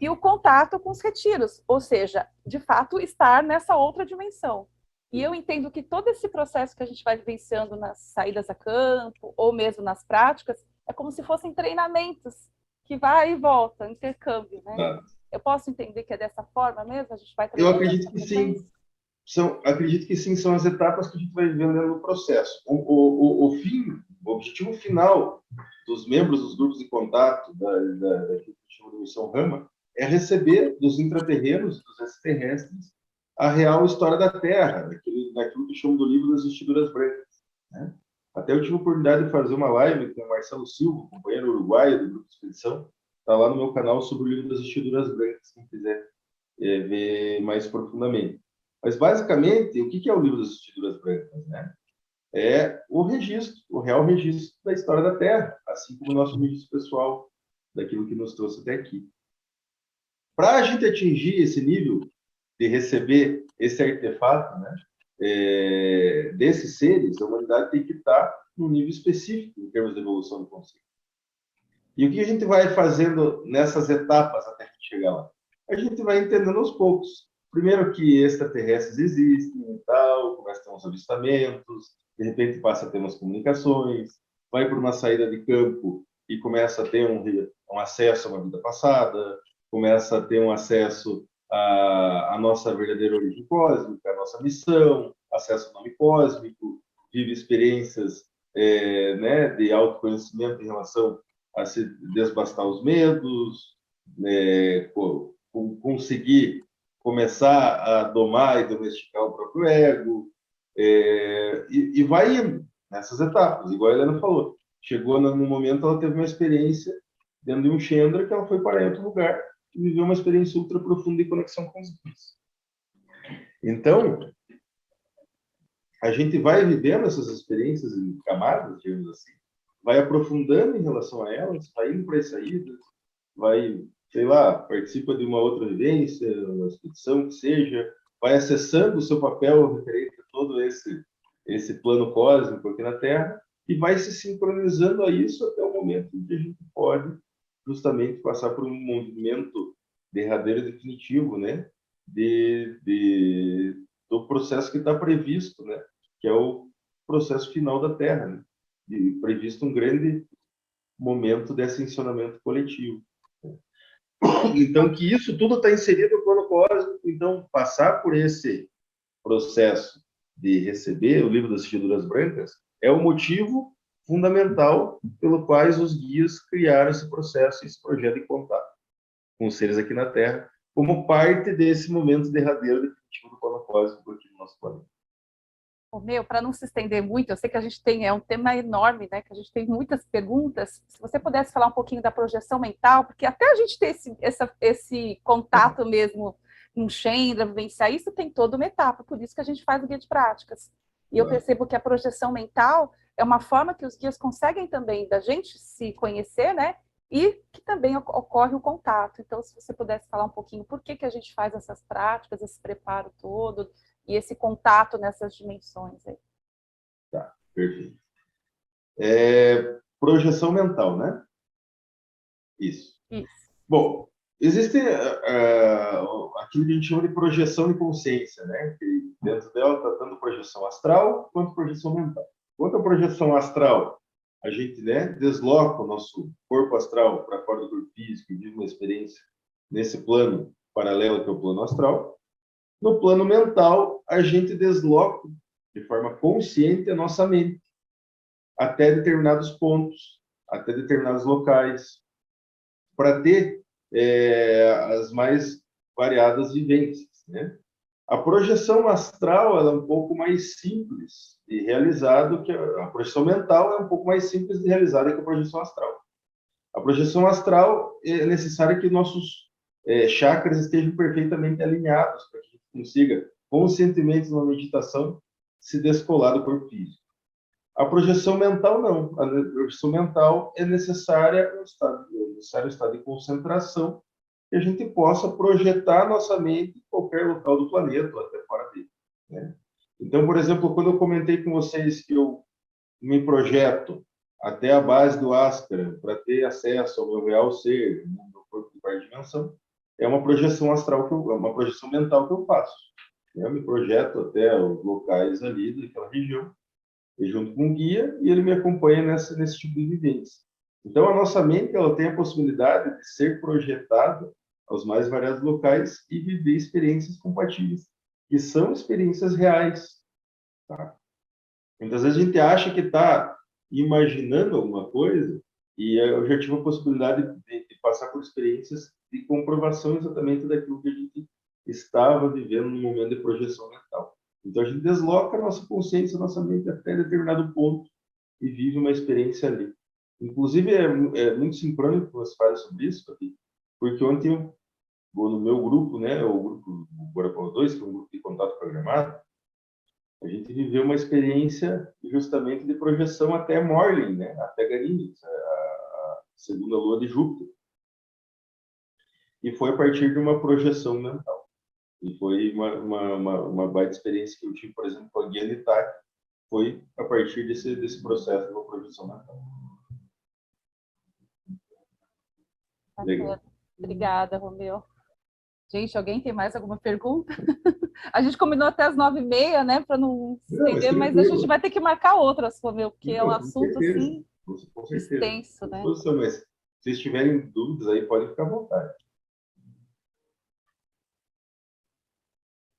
E o contato com os retiros, ou seja, de fato estar nessa outra dimensão. E eu entendo que todo esse processo que a gente vai vivenciando nas saídas a campo, ou mesmo nas práticas, é como se fossem treinamentos, que vai e volta, intercâmbio, né? Eu posso entender que é dessa forma mesmo? A gente vai Eu acredito que sim. Acredito que sim, são as etapas que a gente vai vivendo no processo. O objetivo final dos membros dos grupos de contato da missão Rama é receber dos intraterrenos, dos extraterrestres, a real história da Terra, daquilo que chamam do livro das vestiduras brancas, né? Até eu tive a oportunidade de fazer uma live com o Marcelo Silva, companheiro uruguaio do Grupo de Expedição, está lá no meu canal sobre o livro das vestiduras brancas, quem quiser ver mais profundamente. Mas, basicamente, o que é o livro das vestiduras brancas, né? É o registro, o real registro da história da Terra, assim como o nosso registro pessoal daquilo que nos trouxe até aqui. Para a gente atingir esse nível de receber esse artefato, né, desses seres, a humanidade tem que estar num nível específico em termos de evolução do conceito. E o que a gente vai fazendo nessas etapas até a gente chegar lá? A gente vai entendendo aos poucos. Primeiro que extraterrestres existem e tal, começa a ter uns avistamentos, de repente passa a ter umas comunicações, vai por uma saída de campo e começa a ter um acesso a uma vida passada, começa a ter um acesso à nossa verdadeira origem cósmica, à nossa missão, acesso ao nome cósmico, vive experiências né, de autoconhecimento em relação a se desbastar os medos, conseguir começar a domar e domesticar o próprio ego, e vai indo nessas etapas, igual a Helena falou. Chegou no momento, ela teve uma experiência dentro de um Chandra, que ela foi para outro lugar e viveu uma experiência ultra profunda de conexão com os guias. Então, a gente vai vivendo essas experiências em camadas, digamos assim, vai aprofundando em relação a elas, vai indo para as saídas, vai, sei lá, participa de uma outra vivência, uma expedição que seja, vai acessando o seu papel referente a todo esse plano cósmico aqui na Terra e vai se sincronizando a isso até o momento em que a gente pode justamente passar por um movimento derradeiro definitivo, né, do processo que está previsto, né, que é o processo final da Terra, né, e previsto um grande momento de ascensionamento coletivo. Então, que isso tudo está inserido no plano cósmico, então, passar por esse processo de receber o livro das vestiduras brancas é o motivo fundamental pelo qual os guias criaram esse processo, esse projeto de contato com os seres aqui na Terra, como parte desse momento derradeiro definitivo do plano cósmico aqui no nosso planeta. Para não se estender muito, eu sei que a gente tem, é um tema enorme, né, que a gente tem muitas perguntas, se você pudesse falar um pouquinho da projeção mental, porque até a gente ter esse contato mesmo em Chandra, vivenciar isso, tem toda uma etapa, por isso que a gente faz o guia de práticas. E eu percebo que a projeção mental é uma forma que os guias conseguem também da gente se conhecer, né, e que também ocorre o contato. Então, se você pudesse falar um pouquinho por que a gente faz essas práticas, esse preparo todo, e esse contato nessas dimensões aí. Tá, perfeito. Projeção mental, né? Isso. Bom, existe aquilo que a gente chama de projeção de consciência, né? Que dentro dela está tanto projeção astral quanto projeção mental. Quanto à projeção astral, a gente, né, desloca o nosso corpo astral para fora do corpo físico e vive uma experiência nesse plano paralelo que é o plano astral. No plano mental, a gente desloca de forma consciente a nossa mente até determinados pontos, até determinados locais, para ter as mais variadas vivências, né? A projeção astral ela é um pouco mais simples de realizar do que a projeção mental é um pouco mais simples de realizar do que a projeção astral. A projeção astral é necessário que nossos chakras estejam perfeitamente alinhados para que a gente consiga, conscientemente na meditação, se descolar do corpo físico. A projeção mental, não. A projeção mental é necessária um estado de concentração que a gente possa projetar nossa mente em qualquer local do planeta, ou até fora dele, né? Então, por exemplo, quando eu comentei com vocês que eu me projeto até a base do Askara para ter acesso ao meu real ser, no meu corpo de quarta dimensão, é uma projeção astral, uma projeção mental que eu faço. Eu me projeto até os locais ali daquela região, e junto com um guia, e ele me acompanha nesse tipo de vivência. Então, a nossa mente ela tem a possibilidade de ser projetada aos mais variados locais e viver experiências compatíveis, que são experiências reais. Tá? Muitas vezes a gente acha que está imaginando alguma coisa, e eu já tive a possibilidade de passar por experiências de comprovação exatamente daquilo que a gente estava vivendo no momento de projeção mental. Então, a gente desloca a nossa consciência, a nossa mente até determinado ponto e vive uma experiência ali. Inclusive, é muito sincrônico que você fala sobre isso, porque ontem, no meu grupo, né, o grupo Guarapau 2, que é um grupo de contato com a Armado, a gente viveu uma experiência justamente de projeção até Morley, né? Até Ganímedes, a segunda lua de Júpiter. E foi a partir de uma projeção mental. E foi uma baita experiência que eu tive, por exemplo, com a Guia de Itachi, foi a partir desse processo de uma projeção mental. Legal. Obrigada, Romeu. Gente, alguém tem mais alguma pergunta? A gente combinou até as 9h30, né, para não se estender, mas a gente vai ter que marcar outras, Romeu, porque é um assunto, assim, extenso, né? Mas se vocês tiverem dúvidas aí, podem ficar à vontade.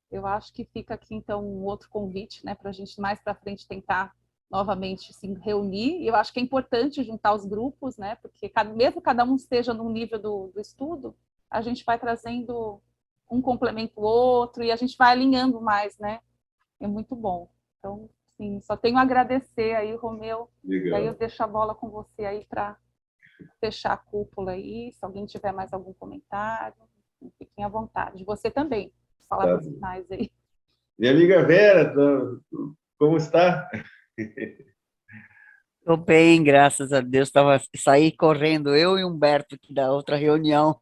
Eu acho que fica aqui, então, um outro convite, né, para a gente mais para frente tentar novamente se reunir. E eu acho que é importante juntar os grupos, né, porque mesmo cada um esteja num nível do estudo, a gente vai trazendo um complemento o outro e a gente vai alinhando mais, né? É muito bom. Então, sim, só tenho a agradecer aí, Romeu. Legal. E aí eu deixo a bola com você aí para fechar a cúpula aí. Se alguém tiver mais algum comentário, fiquem à vontade. Você também. Palavras finais aí. Minha amiga Vera, como está? Estou bem, graças a Deus. Saí correndo, eu e Humberto, aqui da outra reunião,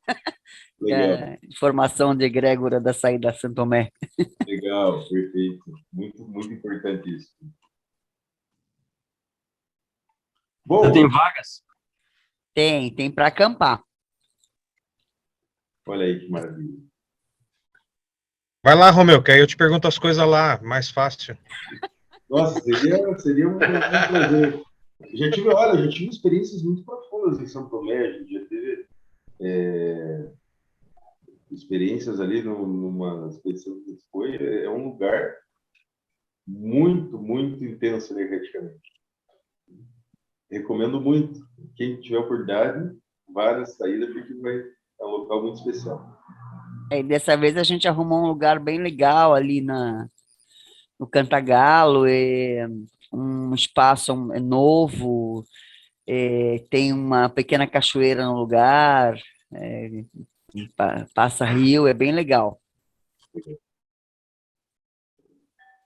de formação de egrégora da saída de Santo Tomé. Legal, perfeito. Muito, muito importante isso. Bom, tem vagas? Tem para acampar. Olha aí que maravilha. Vai lá, Romeu, que aí eu te pergunto as coisas lá, mais fácil. Nossa, seria um prazer. Já tive experiências muito profundas em São Tomé. A gente já teve experiências ali numa expedição que foi. É um lugar muito, muito intenso energeticamente. Recomendo muito. Quem tiver oportunidade, vá na saída, porque é um local muito especial. Dessa vez a gente arrumou um lugar bem legal ali no Cantagalo, um espaço novo, tem uma pequena cachoeira no lugar, passa rio, é bem legal.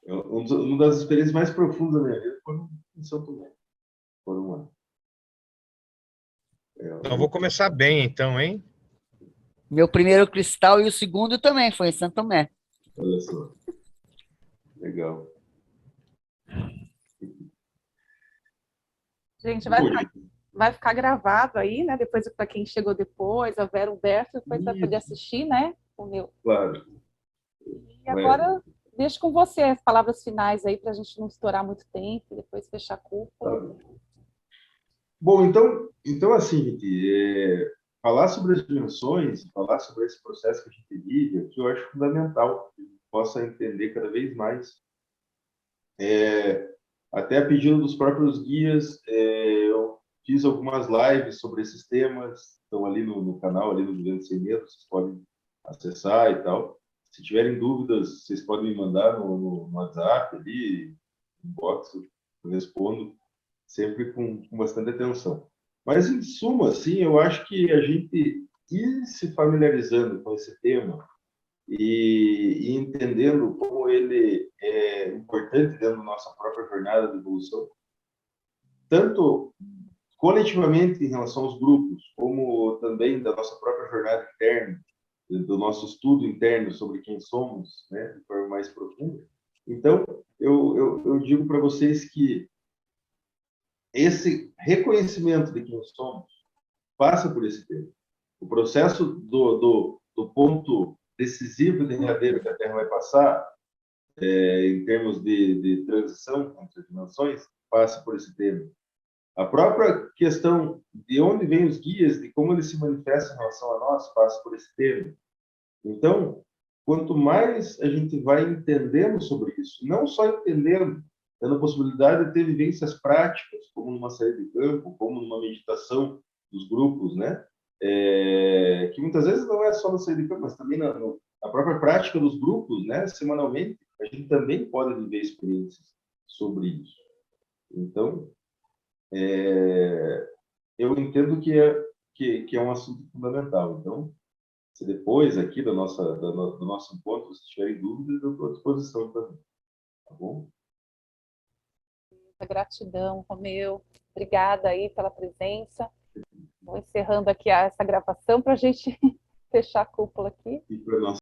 Uma das experiências mais profundas da minha vida foi em São Tomé. Foram lá. Então vou começar bem, então, hein? Meu primeiro cristal e o segundo também foi em Santo Tomé. Olha só. Legal. Gente, vai ficar gravado aí, né? Depois para quem chegou depois, a Vera, o Humberto, depois vai poder assistir, né? O meu. Claro. E agora, deixo com você as palavras finais aí, para a gente não estourar muito tempo e depois fechar a cúpula. Tá. Bom, então assim, gente, falar sobre as dimensões, falar sobre esse processo que a gente vive, que eu acho fundamental, que a gente possa entender cada vez mais. Até a pedido dos próprios guias, eu fiz algumas lives sobre esses temas, estão ali no canal, ali no Vivendo Sem Medo, vocês podem acessar e tal. Se tiverem dúvidas, vocês podem me mandar no WhatsApp ali, no inbox, eu respondo sempre com bastante atenção. Mas, em suma, assim, eu acho que a gente ir se familiarizando com esse tema e entendendo como ele é importante dentro da nossa própria jornada de evolução, tanto coletivamente em relação aos grupos, como também da nossa própria jornada interna, do nosso estudo interno sobre quem somos, né, de forma mais profunda. Então, eu digo para vocês que esse reconhecimento de quem somos passa por esse tempo. O processo do ponto decisivo e derradeiro que a Terra vai passar, em termos de transição entre as dimensões, passa por esse tema. A própria questão de onde vêm os guias, de como eles se manifestam em relação a nós, passa por esse tema. Então, quanto mais a gente vai entendendo sobre isso, não só entendendo, tendo a possibilidade de ter vivências práticas, como numa saída de campo, como numa meditação dos grupos, né? Que muitas vezes não é só na saída de campo, mas também na própria prática dos grupos, né? Semanalmente, a gente também pode viver experiências sobre isso. Então, eu entendo que é um assunto fundamental. Então, Se depois aqui do nosso encontro, se tiverem dúvidas, eu estou à disposição também. Tá bom? Gratidão, Romeu. Obrigada aí pela presença. Vou encerrando aqui essa gravação para a gente fechar a cúpula aqui. E para nós